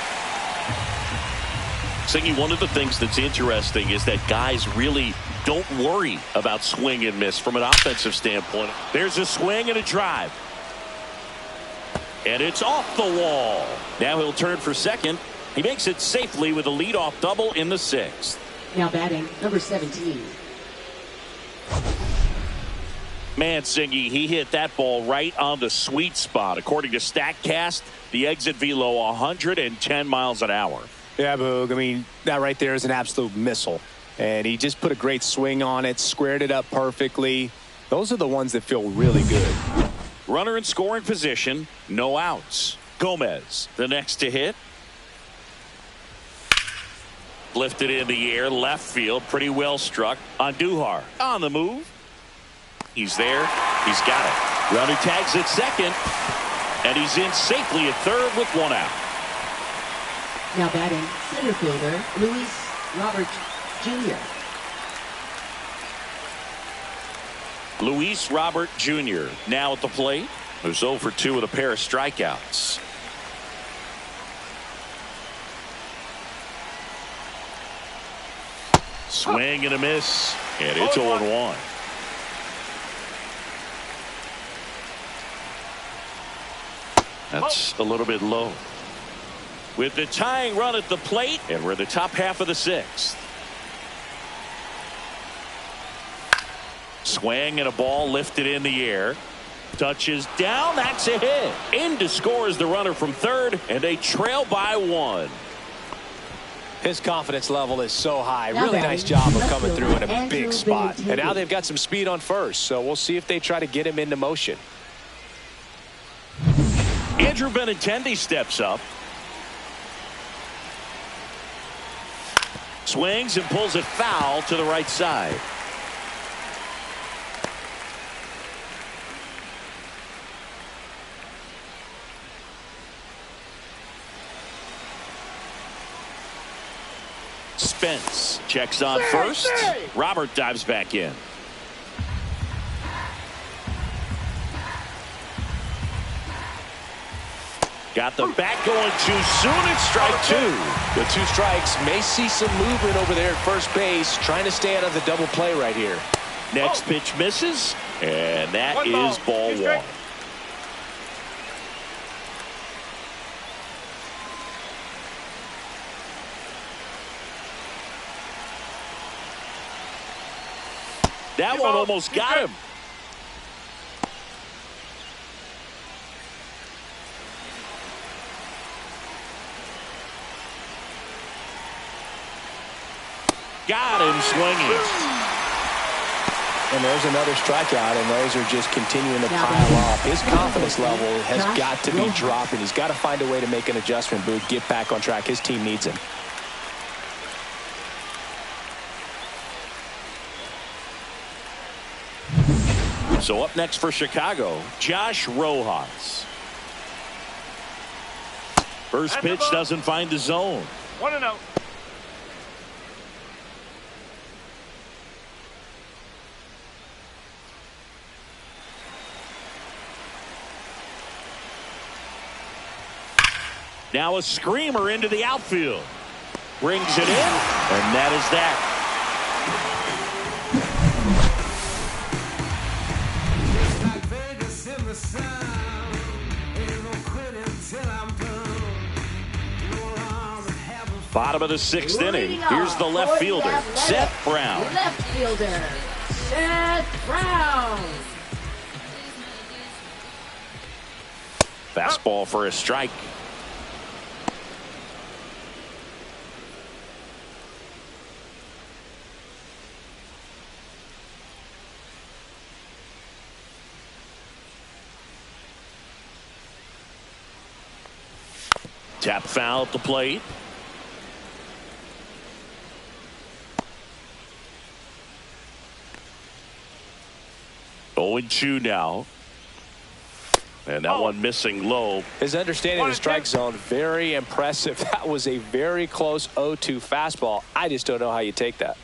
Singy, one of the things that's interesting is that guys really don't worry about swing and miss from an offensive standpoint. There's a swing and a drive. And it's off the wall. Now he'll turn for second. He makes it safely with a leadoff double in the 6th. Now batting, number 17. Man, Singy, he hit that ball right on the sweet spot. According to StatCast, the exit velo 110 miles an hour. Yeah, Boog. I mean, that right there is an absolute missile. And he just put a great swing on it, squared it up perfectly. Those are the ones that feel really good. Runner in scoring position, no outs. Gomez, the next to hit. Lifted in the air, left field, pretty well struck. Andujar on the move. He's there. He's got it. Runner tags at second. And he's in safely at third with 1 out. Now batting, center fielder, Luis Robert Jr. Luis Robert Jr. now at the plate. Who's 0 for 2 with a pair of strikeouts. Swing and a miss. And it's 0-1. That's a little bit low. With the tying run at the plate, and we're in the top half of the 6th. Swing and a ball lifted in the air. Touches down. That's a hit. In to score is the runner from third, and they trail by 1. His confidence level is so high. Really nice job of coming through in a big spot. And now they've got some speed on first, so we'll see if they try to get him into motion. Andrew Benintendi steps up. Swings and pulls it foul to the right side. Spence checks on first. Robert dives back in. Got the bat going too soon. It's strike 2. The 2 strikes may see some movement over there at first base, trying to stay out of the double play right here. Next pitch misses, and that is ball 1. That one almost got him. Got him swinging. And there's another strikeout, and those are just continuing to pile off. His confidence level has got to be dropping. He's got to find a way to make an adjustment, Boog, get back on track. His team needs him. So up next for Chicago, Josh Rojas. First pitch doesn't find the zone. 1-0. Now a screamer into the outfield. Brings it in, and that is that. Bottom of the 6th inning. Here's the left fielder, Seth Brown. Left fielder, Seth Brown. Fastball for a strike. Tap foul at the plate. Going 2 now. And that one missing low. His understanding of the strike zone, very impressive. That was a very close 0-2 fastball. I just don't know how you take that.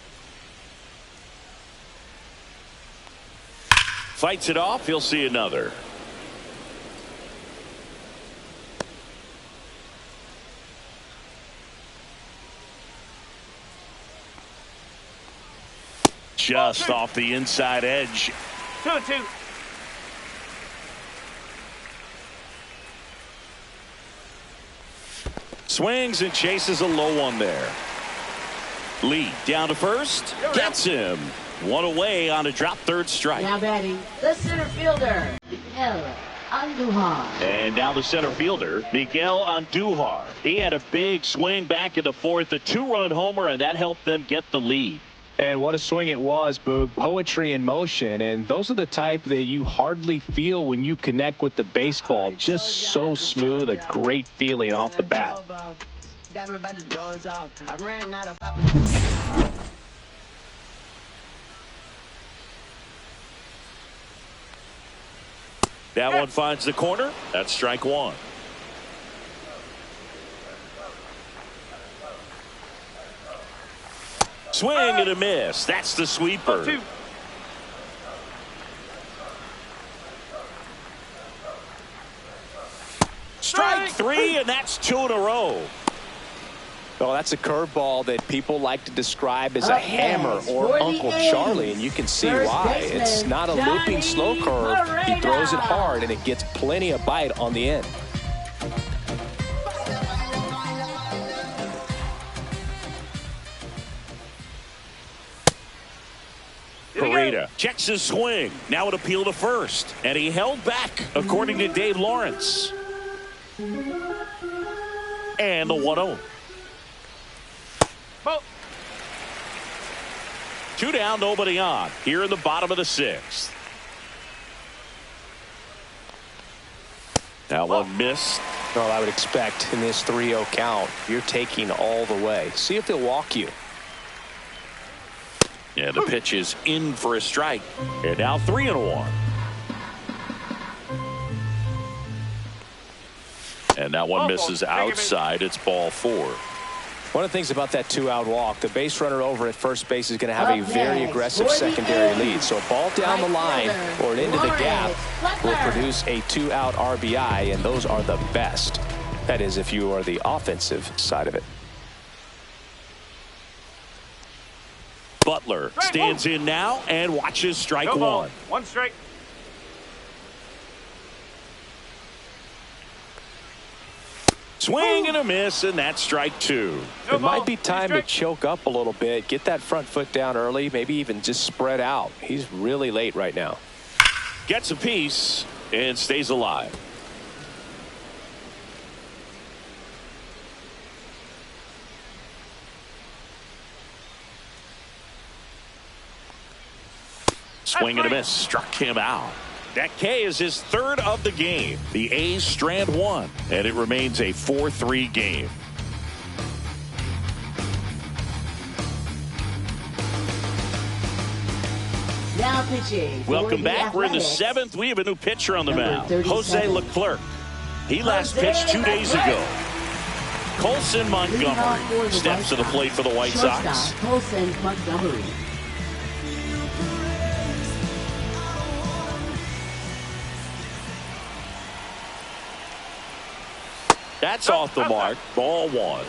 Fights it off. He'll see another. Just off the inside edge. 2-2. Swings and chases a low one there. Lee down to first. Gets him. One away on a drop third strike. Now batting, the center fielder, Miguel Andujar. And now the center fielder, Miguel Andujar. He had a big swing back in the fourth, a 2-run homer, and that helped them get the lead. And what a swing it was, Boog. Poetry in motion. And those are the type that you hardly feel when you connect with the baseball. Just so smooth, a great feeling off the bat. That one finds the corner. That's strike one. Swing and a miss. That's the sweeper. 2. Strike 3, and that's 2 in a row. Oh, that's a curveball that people like to describe as a Up hammer next, or for the Uncle A's, Charlie, and you can see first why. baseman, It's not a looping slow Johnny curve. He throws it Moreno. hard, and it gets plenty of bite on the end. Pareda checks his swing. Now an appeal to first. And he held back, according to Dave Lawrence. And the 1-0. Ball. 2 down, nobody on. Here in the bottom of the 6th. That one missed. Well, I would expect in this 3-0 count, you're taking all the way. See if they'll walk you. Yeah, the pitch is in for a strike. And now 3-1. And that one misses outside. It's ball 4. One of the things about that 2-out walk, the base runner over at first base is going to have a Up very next, aggressive for the secondary A's, lead. So a ball down the line or an into the gap will produce a 2-out RBI, and those are the best. That is, if you are the offensive side of it. Butler stands in now and watches strike No ball. 1. 1 strike. Swing and a miss, and that's strike 2. No It might ball. be 3 time to strike. choke up a little bit, get that front foot down early, maybe even just spread out. He's really late right now. Gets a piece and stays alive. Swing and a miss. Struck him out. That K is his 3rd of the game. The A's strand 1, and it remains a 4-3 game. Now pitching. for Welcome the back. We're in the Athletics. 7th. We have a new pitcher on the Number mound. 37. Jose Leclerc. He last Jose pitched 2 days Leclerc. ago. Colson Leading off for Montgomery the steps to the White plate for the White Sox. Sox. Shortstop, Colson Montgomery. That's off the mark. Ball 1.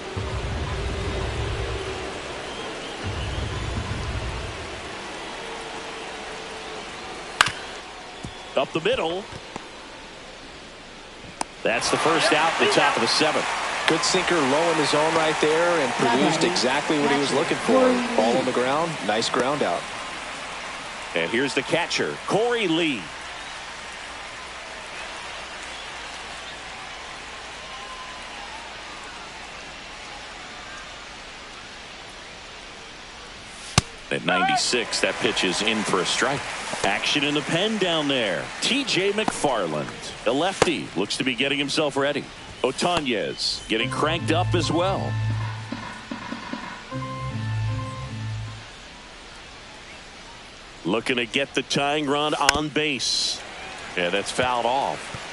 Up the middle. That's the first out, the top of the 7th. Good sinker low in the zone right there and produced exactly what he was looking for. Ball on the ground, nice ground out. And here's the catcher, Corey Lee. At 96, that pitch is in for a strike. Action in the pen down there. T.J. McFarland, the lefty, looks to be getting himself ready. Otanez getting cranked up as well. Looking to get the tying run on base. Yeah, that's fouled off.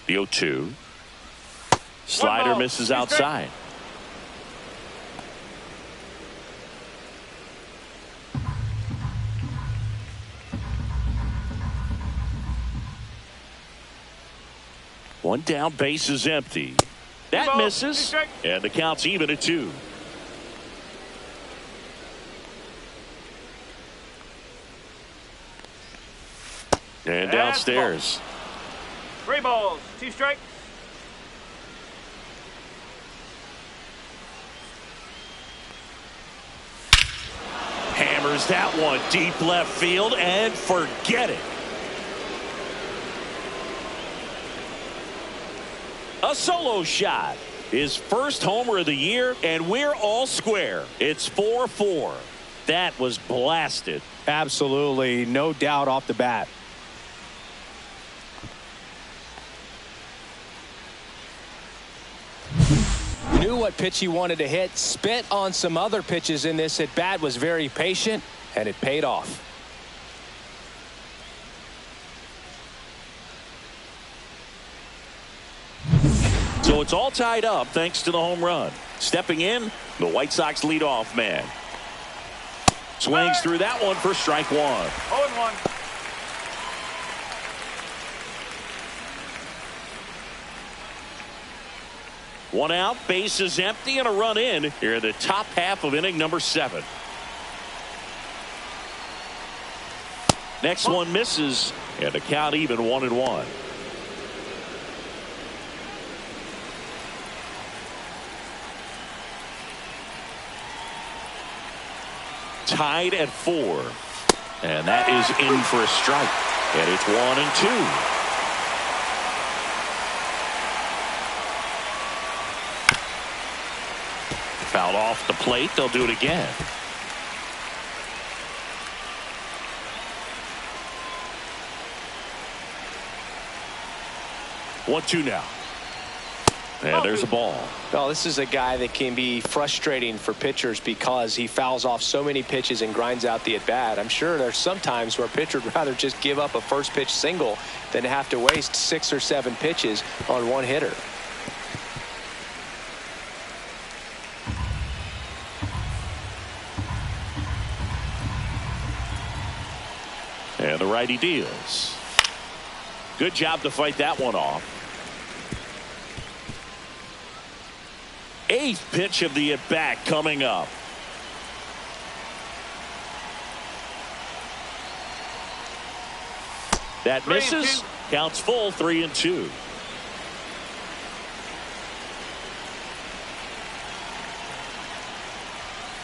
The 0-2. Slider misses outside. One down, base is empty. That misses, and the count's even at 2. And downstairs. 3 balls, 2 strikes. Hammers that one deep left field and forget it. A solo shot. His first homer of the year, and we're all square. It's 4-4. That was blasted. Absolutely, no doubt off the bat. Knew what pitch he wanted to hit, spent on some other pitches in this at bat, was very patient, and it paid off. So it's all tied up thanks to the home run. Stepping in, the White Sox leadoff man. Swings through that one for strike 1. 0-1. One out, base is empty, and a run in here in the top half of inning number 7. Next one misses, and the count even 1-1. Tied at 4, and that is in for a strike, and it's 1-2. Fouled off the plate. They'll do it again. One, 2 now. And there's a ball. Well, this is a guy that can be frustrating for pitchers because he fouls off so many pitches and grinds out the at-bat. I'm sure there's some times where a pitcher would rather just give up a first pitch single than have to waste 6 or 7 pitches on one hitter. And the righty deals. Good job to fight that one off. 8th pitch of the at-bat coming up. That misses. Counts full, 3-2.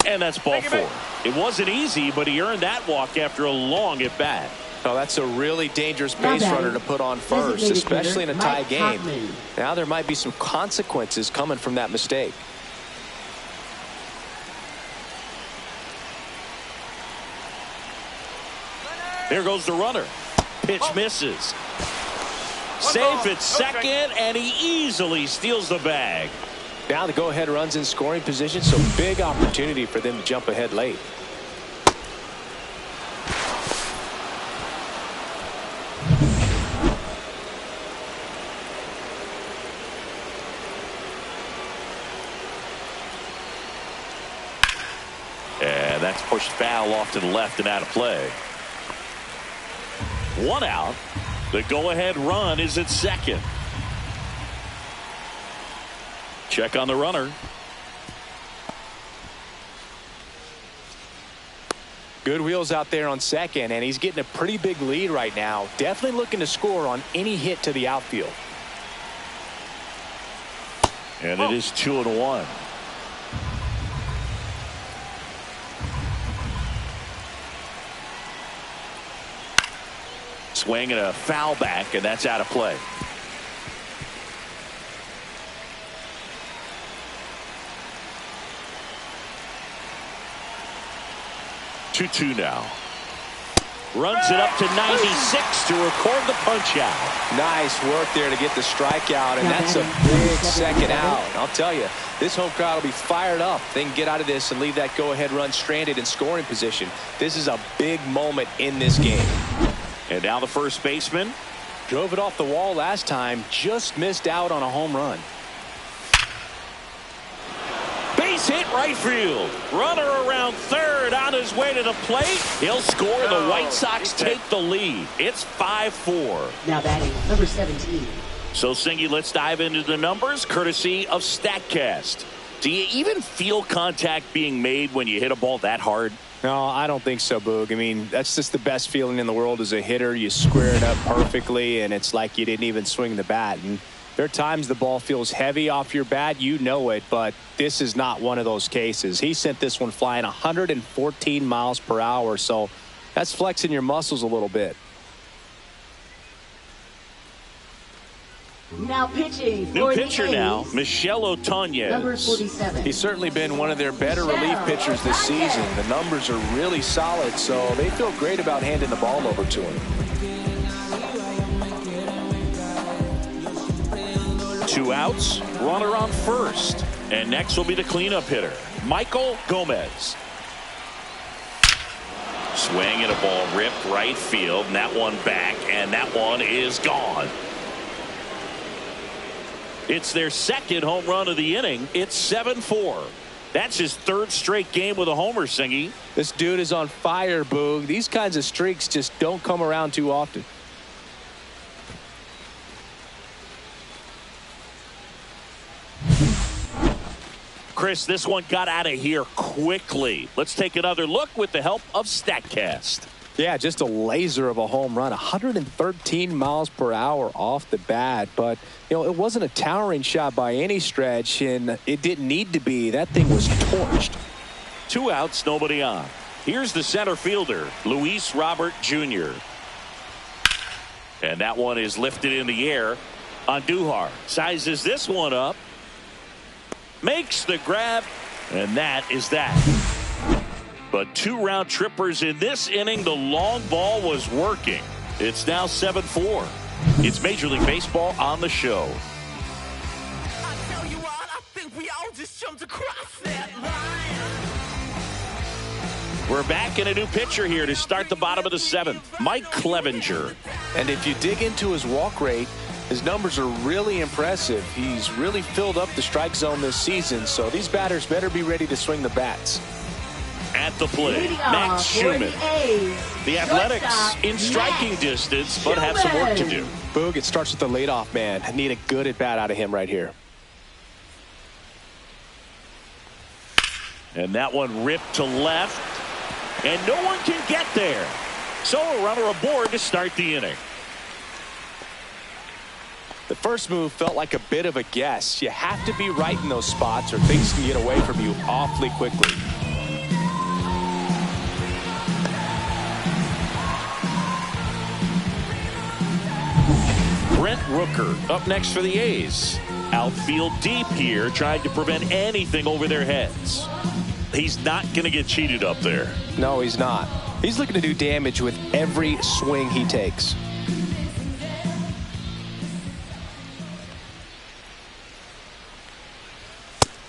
And that's ball 4. It wasn't easy, but he earned that walk after a long at-bat. Oh, that's a really dangerous base runner to put on first, especially in a tie game. Now there might be some consequences coming from that mistake. There goes the runner. Pitch misses. Safe at second, and he easily steals the bag. Now the go-ahead runs in scoring position, so big opportunity for them to jump ahead late. And that's pushed foul off to the left and out of play. 1 out. The go-ahead run is at second. Check on the runner. Good wheels out there on second, and he's getting a pretty big lead right now. Definitely looking to score on any hit to the outfield. And it is 2-1. swing and a foul back, and that's out of play. 2-2 now. Runs it up to 96 to record the punch out. Nice work there to get the strikeout, and that's a big second out. I'll tell you, this home crowd will be fired up. They can get out of this and leave that go-ahead run stranded in scoring position. This is a big moment in this game. And now the first baseman. Drove it off the wall last time, just missed out on a home run. Base hit right field. Runner around third on his way to the plate. He'll score. The White Sox take the lead. It's 5-4. Now batting, number 17. So, Singy, let's dive into the numbers, courtesy of StatCast. Do you even feel contact being made when you hit a ball that hard? No, I don't think so, Boog. I mean, that's just the best feeling in the world as a hitter. You square it up perfectly, and it's like you didn't even swing the bat. And there are times the ball feels heavy off your bat. You know it, but this is not one of those cases. He sent this one flying 114 miles per hour, so that's flexing your muscles a little bit. Now pitching. New pitcher now, Michel Number Otonez. 47. He's certainly been one of their better relief pitchers this season. The numbers are really solid, so they feel great about handing the ball over to him. 2 outs, runner on first. And next will be the cleanup hitter, Michael Gomez. Swing and a ball ripped right field, and that one back, and that one is gone. It's their second home run of the inning. It's 7-4. That's his third straight game with a homer, Singy. This dude is on fire, Boog. These kinds of streaks just don't come around too often. Chris, this one got out of here quickly. Let's take another look with the help of StatCast. Yeah, just a laser of a home run, 113 miles per hour off the bat. But, you know, it wasn't a towering shot by any stretch, and it didn't need to be. That thing was torched. 2 outs, nobody on. Here's the center fielder, Luis Robert Jr. And that one is lifted in the air. Andujar sizes this one up. Makes the grab, and that is that. But 2 round trippers in this inning. The long ball was working. It's now 7-4. It's Major League Baseball on the show. I tell you what, I think we all just jumped across that line. We're back in a new pitcher here to start the bottom of the 7th, Mike Clevenger. And if you dig into his walk rate, his numbers are really impressive. He's really filled up the strike zone this season, so these batters better be ready to swing the bats. At the plate, Max Schumann. The Athletics in striking distance, but have some work to do. Boog, it starts with the leadoff man. I need a good at-bat out of him right here. And that one ripped to left, and no one can get there. So a runner aboard to start the inning. The first move felt like a bit of a guess. You have to be right in those spots or things can get away from you awfully quickly. Brent Rooker up next for the A's. Outfield deep here, trying to prevent anything over their heads. He's not going to get cheated up there. No, he's not. He's looking to do damage with every swing he takes.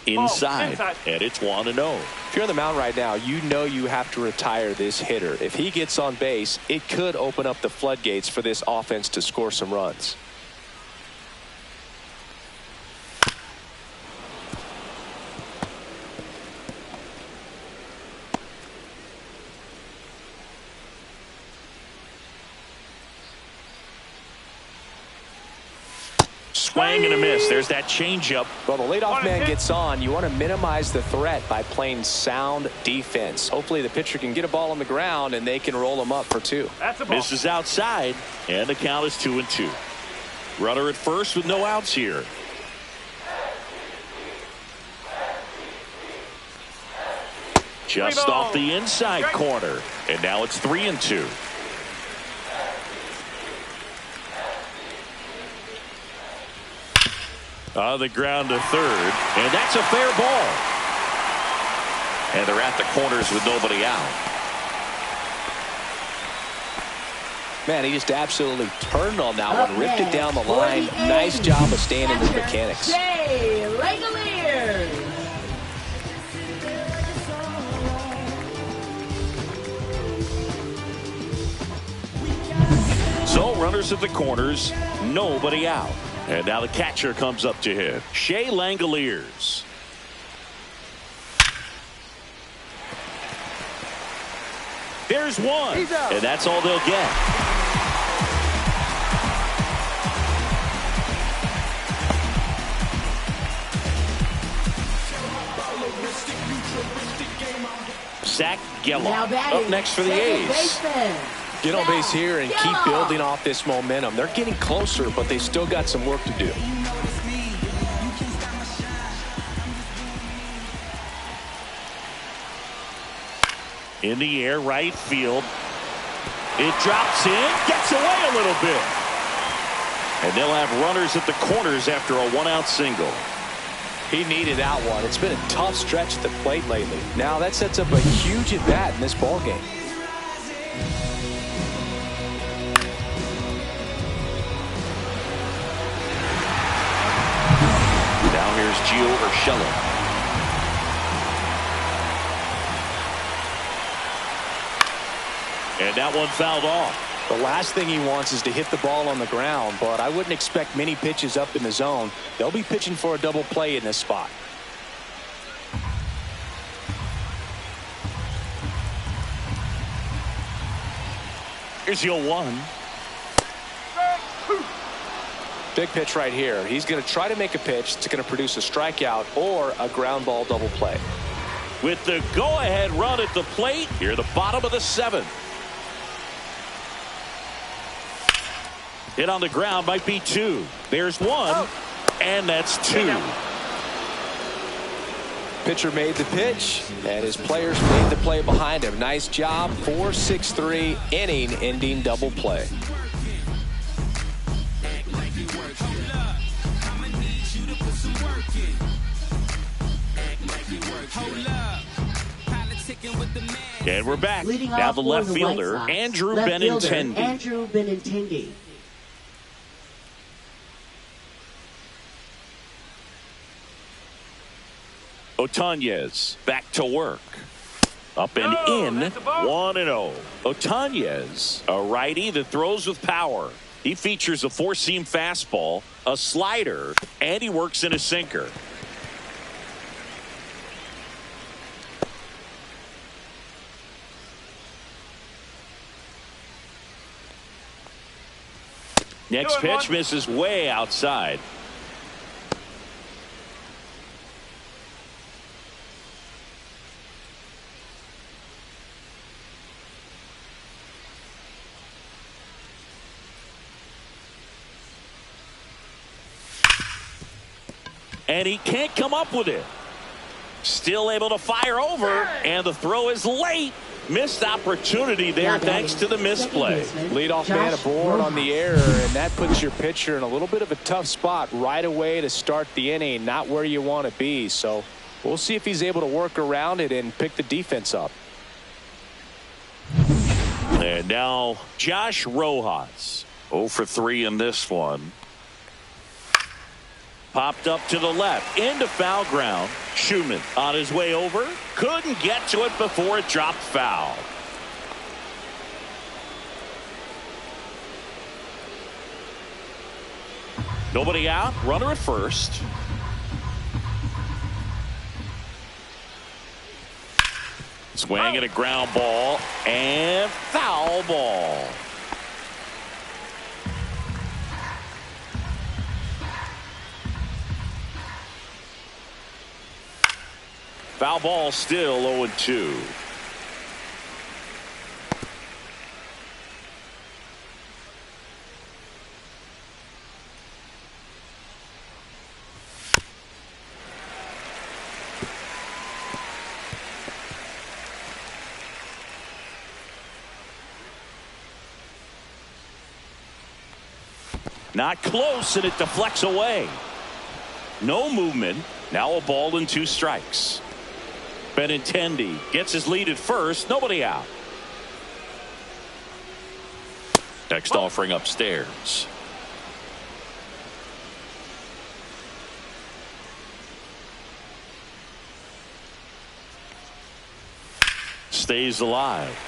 Inside, and it's 1-0. If you're on the mound right now, you know you have to retire this hitter. If he gets on base, it could open up the floodgates for this offense to score some runs. Swing and a miss. There's that changeup. Well, the leadoff man gets on. You want to minimize the threat by playing sound defense. Hopefully the pitcher can get a ball on the ground and they can roll him up for 2. That's a ball. Misses outside, and the count is 2-2. Runner at first with no outs here. Just off the inside corner, and now it's 3-2. On the ground to third, and that's a fair ball. And they're at the corners with nobody out. Man, he just absolutely turned on that one, ripped it down the line. Nice job of staying in his mechanics. Shea Langoliers. So runners at the corners, nobody out. And now the catcher comes up to hit. Shea Langoliers. There's one. And that's all they'll get. Zach Geloff up next for the A's. Get on base here and keep building off this momentum. They're getting closer, but they still got some work to do. In the air, right field. It drops in, gets away a little bit. And they'll have runners at the corners after a one-out single. He needed that one. It's been a tough stretch at the plate lately. Now that sets up a huge at-bat in this ballgame. Now here's Gio Urshela. And that one fouled off. The last thing he wants is to hit the ball on the ground, but I wouldn't expect many pitches up in the zone. They'll be pitching for a double play in this spot. Here's your one. Big pitch right here. He's going to try to make a pitch that's going to produce a strikeout or a ground ball double play. With the go-ahead run at the plate, here the bottom of the seventh. Hit on the ground might be two. There's one, and that's two. Pitcher made the pitch, and his players made the play behind him. Nice job. 4-6-3 inning-ending double play. And we're back. Leading Now off the for left the fielder, White Sox. Andrew Left fielder, Benintendi. Andrew Benintendi. Otanez back to work. Up and in, 1-0. Otanez, a righty that throws with power. He features a four-seam fastball, a slider, and he works in a sinker. Next pitch misses way outside. And he can't come up with it. Still able to fire over, and the throw is late. Missed opportunity there thanks to the misplay. Leadoff man aboard on the error, and that puts your pitcher in a little bit of a tough spot right away to start the inning. Not where you want to be. So we'll see if he's able to work around it and pick the defense up. And now Josh Rojas. 0 for 3 in this one. Popped up to the left into foul ground. Schumann on his way over. Couldn't get to it before it dropped foul. Nobody out. Runner at first. Swing at a ground ball and foul ball. Foul ball still 0-2. Not close, and it deflects away. No movement. Now a ball and 2 strikes. Benintendi gets his lead at first. Nobody out. Next offering upstairs. Stays alive.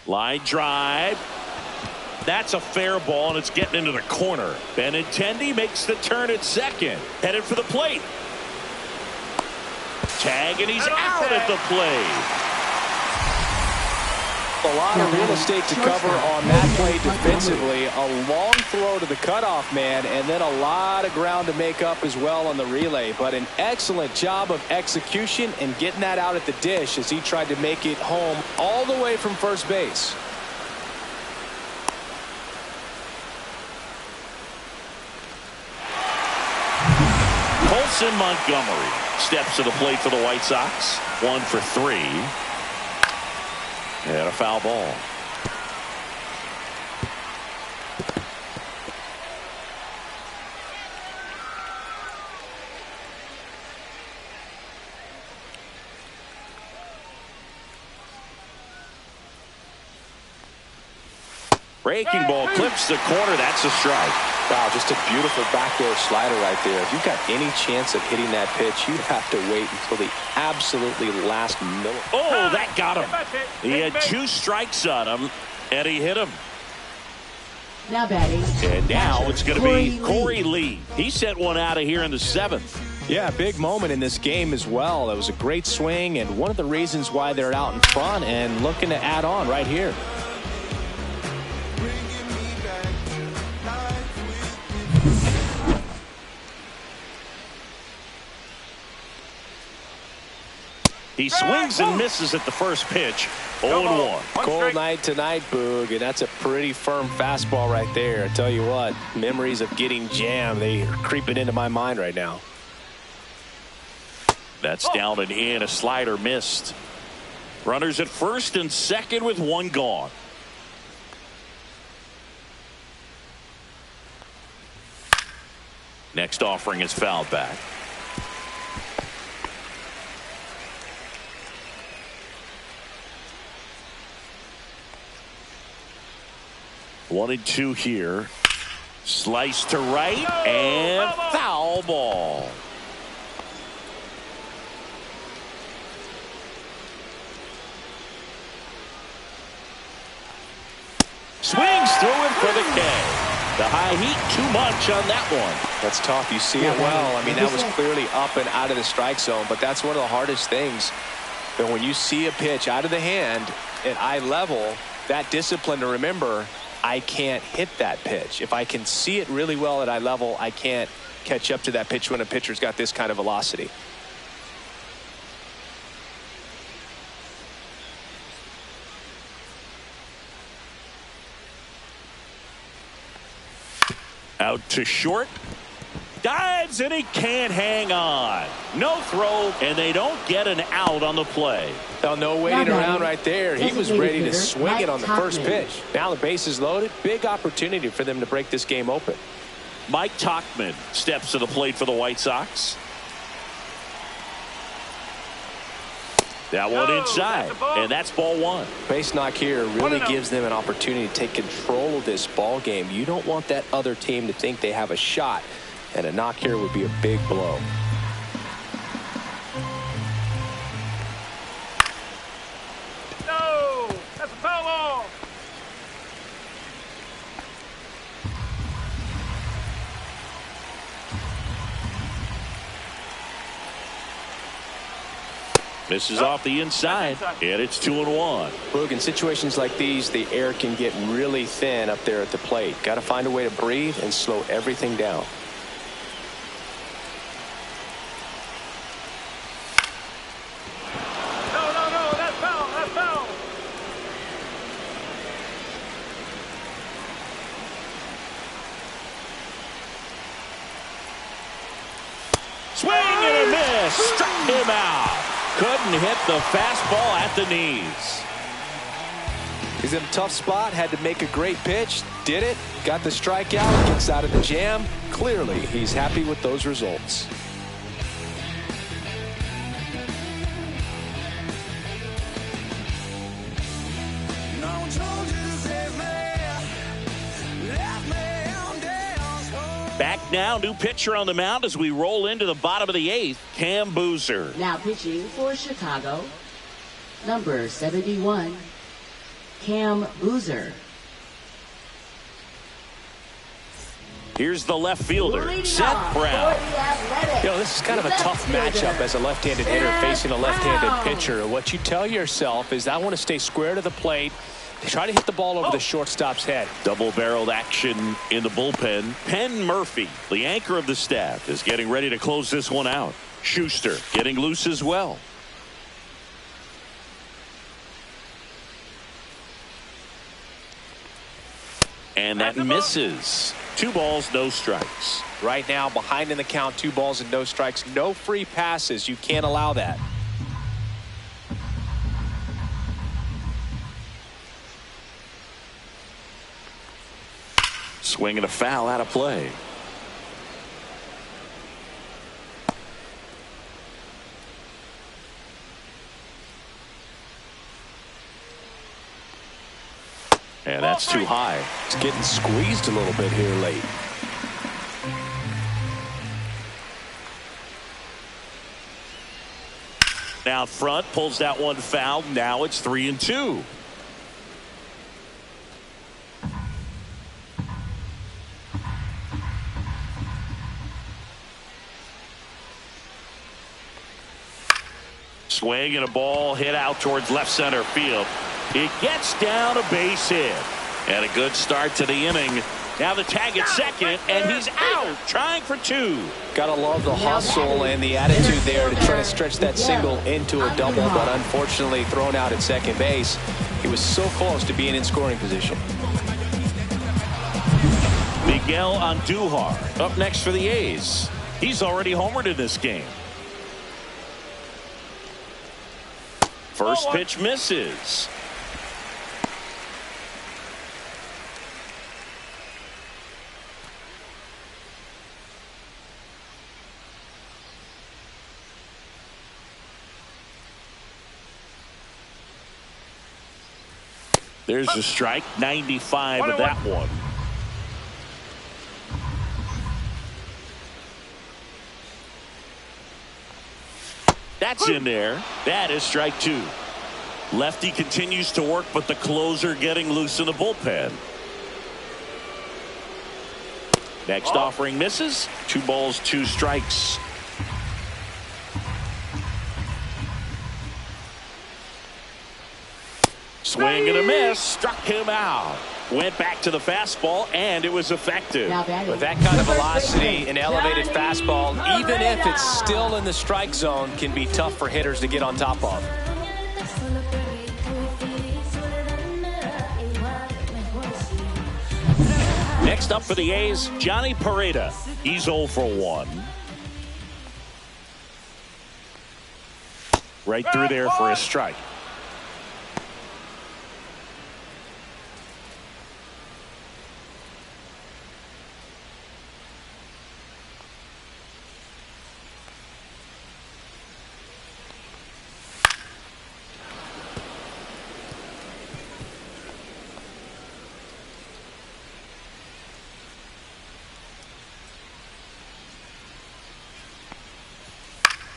Line drive. That's a fair ball, and it's getting into the corner. Benintendi makes the turn at second. Headed for the plate. Tag, and he's out at the plate. A lot of real estate to cover on that play defensively. A long throw to the cutoff man, and then a lot of ground to make up as well on the relay. But an excellent job of execution and getting that out at the dish as he tried to make it home all the way from first base. Colson Montgomery steps to the plate for the White Sox. 1 for 3. And a foul ball. Breaking ball clips the corner. That's a strike. Wow, just a beautiful backdoor slider right there. If you've got any chance of hitting that pitch, you have to wait until the absolutely last minute. Oh, that got him. He had 2 strikes on him, and he hit him. Now batting. And now it's going to be Corey Lee. He sent one out of here in the 7th. Yeah, big moment in this game as well. It was a great swing, and one of the reasons why they're out in front and looking to add on right here. He swings and misses at the first pitch. 0-1. Cold night tonight, Boog, and that's a pretty firm fastball right there. I tell you what, memories of getting jammed, they are creeping into my mind right now. That's down and in. A slider missed. Runners at first and second with 1 gone. Next offering is fouled back. One and 2 here. Slice to right and foul ball. Swings through it for the K. The high heat too much on that one. That's tough. You see it well. I mean, that was clearly up and out of the strike zone, but that's one of the hardest things. But when you see a pitch out of the hand at eye level, that discipline to remember, I can't hit that pitch. If I can see it really well at eye level, I can't catch up to that pitch when a pitcher's got this kind of velocity. Out to short. Dives, and he can't hang on. No throw, and they don't get an out on the play. Oh, no waiting around right there. He was ready to swing it on the first pitch. Now the base is loaded. Big opportunity for them to break this game open. Mike Tauchman steps to the plate for the White Sox. That one inside, and that's ball 1. Base knock here really gives them an opportunity to take control of this ball game. You don't want that other team to think they have a shot, and a knock here would be a big blow. No, that's a foul ball. Misses off the inside, and it's 2-1. Boog, in situations like these, the air can get really thin up there at the plate. Got to find a way to breathe and slow everything down. No, that's foul, that's foul. Swing and a miss. Struck him out. Couldn't hit the fastball at the knees. He's in a tough spot, had to make a great pitch, did it, got the strikeout, gets out of the jam. Clearly, he's happy with those results. Back now, new pitcher on the mound as we roll into the bottom of the 8th, Cam Boozer. Now pitching for Chicago, number 71, Cam Boozer. Here's the left fielder, Seth Brown. You know, this is kind of a tough matchup as a left-handed hitter facing a left-handed pitcher. What you tell yourself is, I want to stay square to the plate, try to hit the ball over the shortstop's head. Double-barreled action in the bullpen. Penn Murphy, the anchor of the staff, is getting ready to close this one out. Schuster getting loose as well. And that misses. 2 balls, no strikes. Right now, behind in the count, 2 balls and no strikes. No free passes. You can't allow that. Swing and a foul out of play. And that's too high. It's getting squeezed a little bit here late. Now front, pulls that one foul. Now it's 3-2. Swing and a ball hit out towards left center field. It gets down a base hit. And a good start to the inning. Now the tag at second, and he's out, trying for 2. Gotta love the hustle and the attitude there to try to stretch that single into a double, but unfortunately thrown out at second base. He was so close to being in scoring position. Miguel Andujar up next for the A's. He's already homered in this game. First pitch misses. There's a strike, 95 of that one. That's in there. That is strike 2. Lefty continues to work, but the closer getting loose in the bullpen. Next offering misses. 2 balls, 2 strikes. Swing and a miss. Struck him out. Went back to the fastball, and it was effective. With that kind of velocity, an elevated fastball, even if it's still in the strike zone, can be tough for hitters to get on top of. Next up for the A's, Johnny Pareda. He's 0 for 1. Right through there for a strike.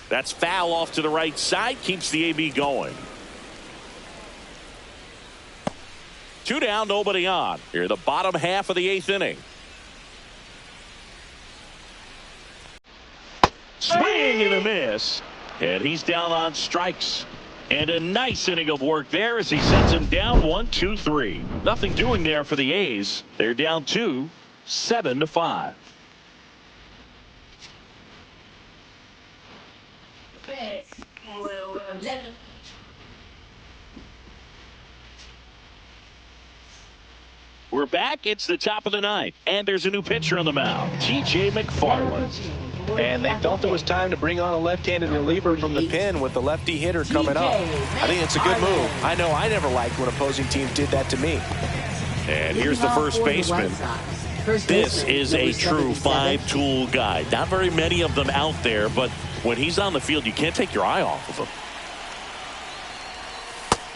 That's foul off to the right side. Keeps the AB going. 2 down, nobody on. Here in the bottom half of the 8th inning. Swing and a miss. And he's down on strikes. And a nice inning of work there as he sets him down 1-2-3. Nothing doing there for the A's. They're down 2, 7-5. We're back. It's the top of the 9th, and there's a new pitcher on the mound, T.J. McFarland. And they felt it was time to bring on a left-handed reliever from the pen with the lefty hitter coming up. I think it's a good move. I know I never liked when opposing teams did that to me. And here's the first baseman. This is a true five-tool guy. Not very many of them out there, but when he's on the field, you can't take your eye off of him.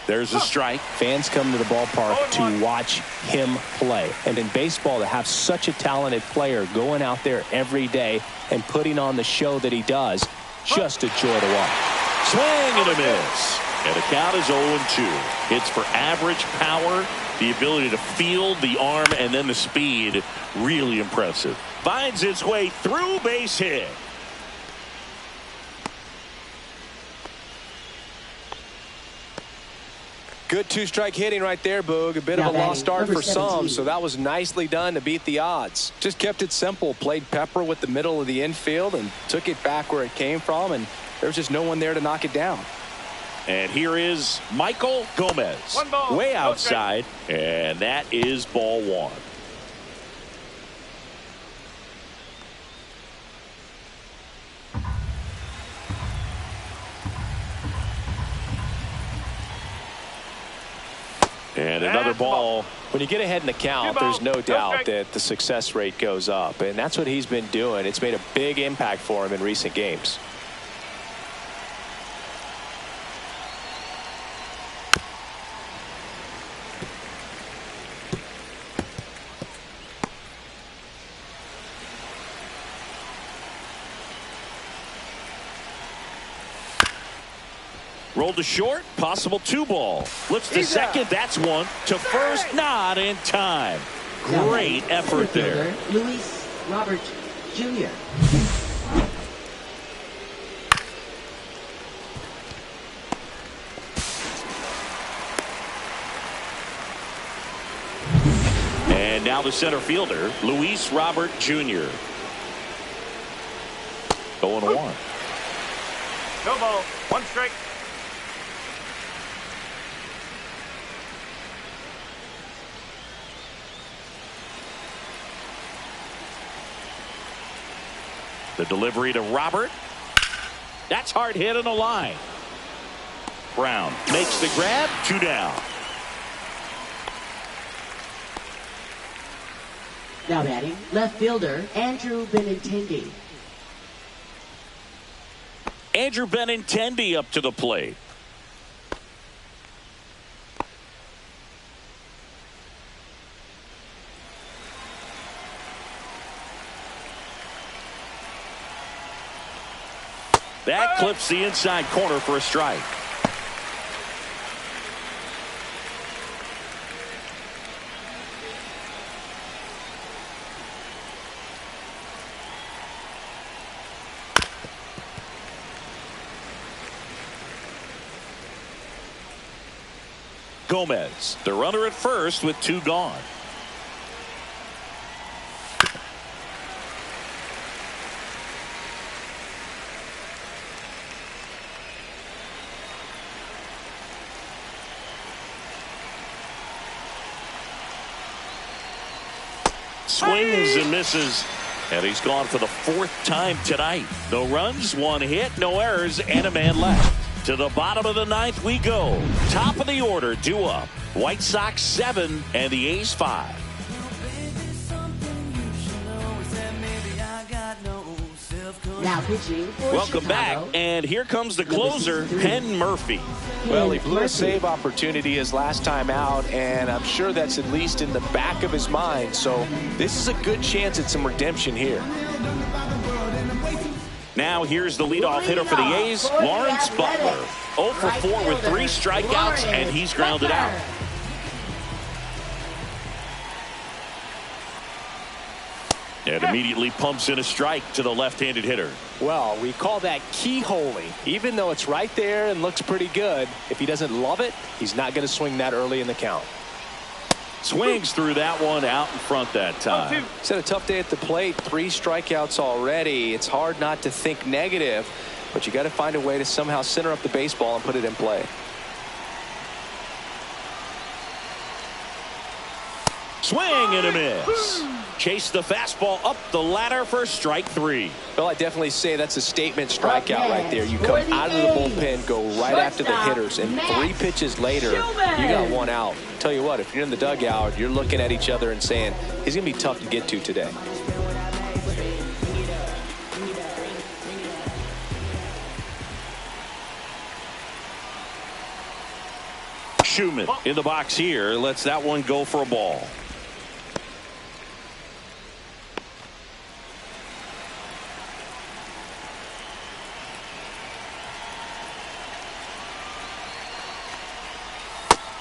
There's a strike. Fans come to the ballpark to watch him play. And in baseball, to have such a talented player going out there every day and putting on the show that he does, just a joy to watch. Swing and a miss. And the count is 0-2. Hits for average power, the ability to field the arm, and then the speed. Really impressive. Finds its way through, base hit. Good two-strike hitting right there, Boog. A bit of a lost start for some, so that was nicely done to beat the odds. Just kept it simple. Played pepper with the middle of the infield and took it back where it came from, and there's just no one there to knock it down. And here is Michael Gomez. Way outside, and that is ball one. And another ball. When you get ahead in the count, there's no doubt that the success rate goes up. And that's what he's been doing. It's made a big impact for him in recent games. Rolled to short, possible 2-ball. Flips to second, that's one. To first, not in time. Great effort there. Luis Robert Jr. And now the center fielder, Luis Robert Jr. 0-1. No ball. One strike. The delivery to Robert. That's hard hit on the line. Brown makes the grab. 2 down. Now batting, left fielder Andrew Benintendi. Andrew Benintendi up to the plate. That clips the inside corner for a strike. Gomez, the runner at first with 2 gone. Swings and misses, and he's gone for the 4th time tonight. No runs, 1 hit, no errors, and a man left. To the bottom of the 9th we go. Top of the order, due up. White Sox 7 and the A's 5. Now pitching for Welcome Chicago. back, and here comes the closer, Penn Murphy. Well, he blew a save opportunity his last time out, and I'm sure that's at least in the back of his mind. So this is a good chance at some redemption here. Now here's the leadoff hitter for the A's, Lawrence Butler. 0 for 4 with 3 strikeouts, and he's grounded out. And immediately pumps in a strike to the left-handed hitter. Well, we call that keyholing. Even though it's right there and looks pretty good, if he doesn't love it, he's not going to swing that early in the count. Swings through that one out in front that time. He's had a tough day at the plate. 3 strikeouts already. It's hard not to think negative, but you got to find a way to somehow center up the baseball and put it in play. swing and a miss. Chase the fastball up the ladder for strike 3. Well, I definitely say that's a statement strikeout right there. You come out of the bullpen, go right after the hitters, and 3 pitches later, you got 1 out. Tell you what, if you're in the dugout, you're looking at each other and saying, he's going to be tough to get to today. Schumann in the box here, lets that one go for a ball.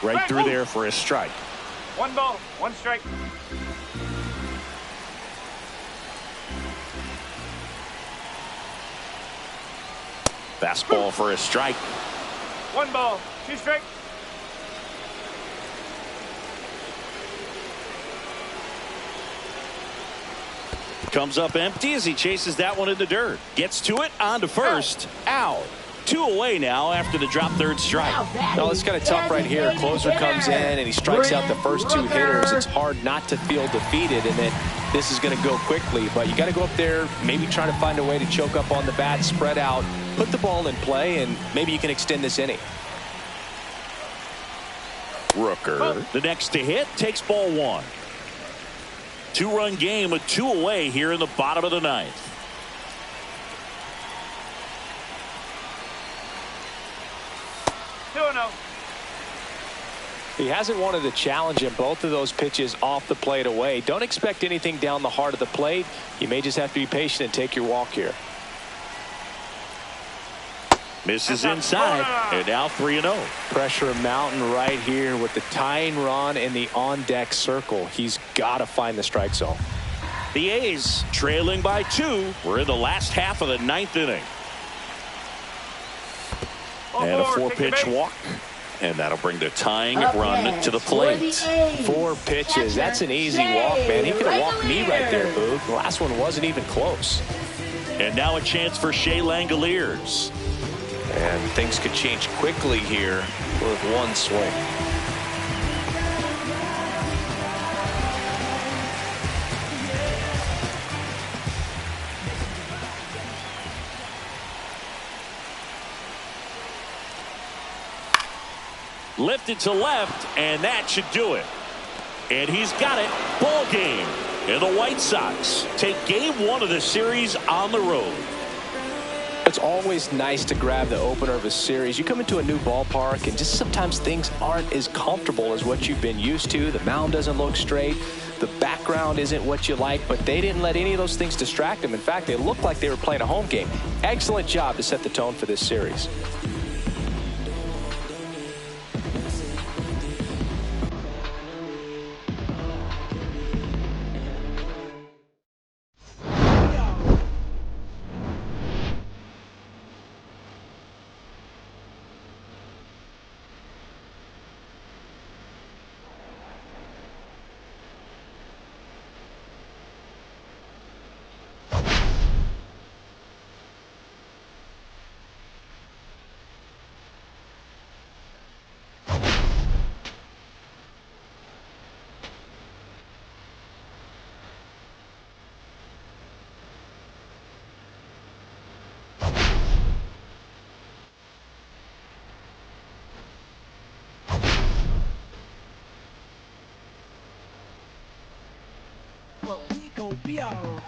Right through there for a strike. 1 ball, 1 strike. Fastball for a strike. 1 ball, 2 strikes. Comes up empty as he chases that one in the dirt. Gets to it, on to first. Out. 2 away now after the drop third strike. Well, it's kind of tough right here. Closer comes in and he strikes out the first 2 hitters. It's hard not to feel defeated, and then this is going to go quickly. But you got to go up there, maybe try to find a way to choke up on the bat, spread out, put the ball in play, and maybe you can extend this inning. Rooker, the next to hit, takes ball 1. 2-run game with 2 away here in the bottom of the 9th. He hasn't wanted to challenge him. Both of those pitches off the plate away. Don't expect anything down the heart of the plate. You may just have to be patient and take your walk here. Misses inside, and now 3-0. Pressure mountain right here with the tying run in the on-deck circle. He's got to find the strike zone. The A's trailing by 2. We're in the last half of the 9th inning. And a 4-pitch walk. And that'll bring the tying run to the plate. 4 pitches. That's an easy walk, man. He could have walked me right there, Boog. The last one wasn't even close. And now a chance for Shea Langoliers. And things could change quickly here with 1 swing. Lifted to left, and that should do it. And he's got it. Ball game. And the White Sox take game 1 of the series on the road. It's always nice to grab the opener of a series. You come into a new ballpark, and just sometimes things aren't as comfortable as what you've been used to. The mound doesn't look straight. The background isn't what you like, but they didn't let any of those things distract them. In fact, they looked like they were playing a home game. Excellent job to set the tone for this series. Well, we gon' be alright.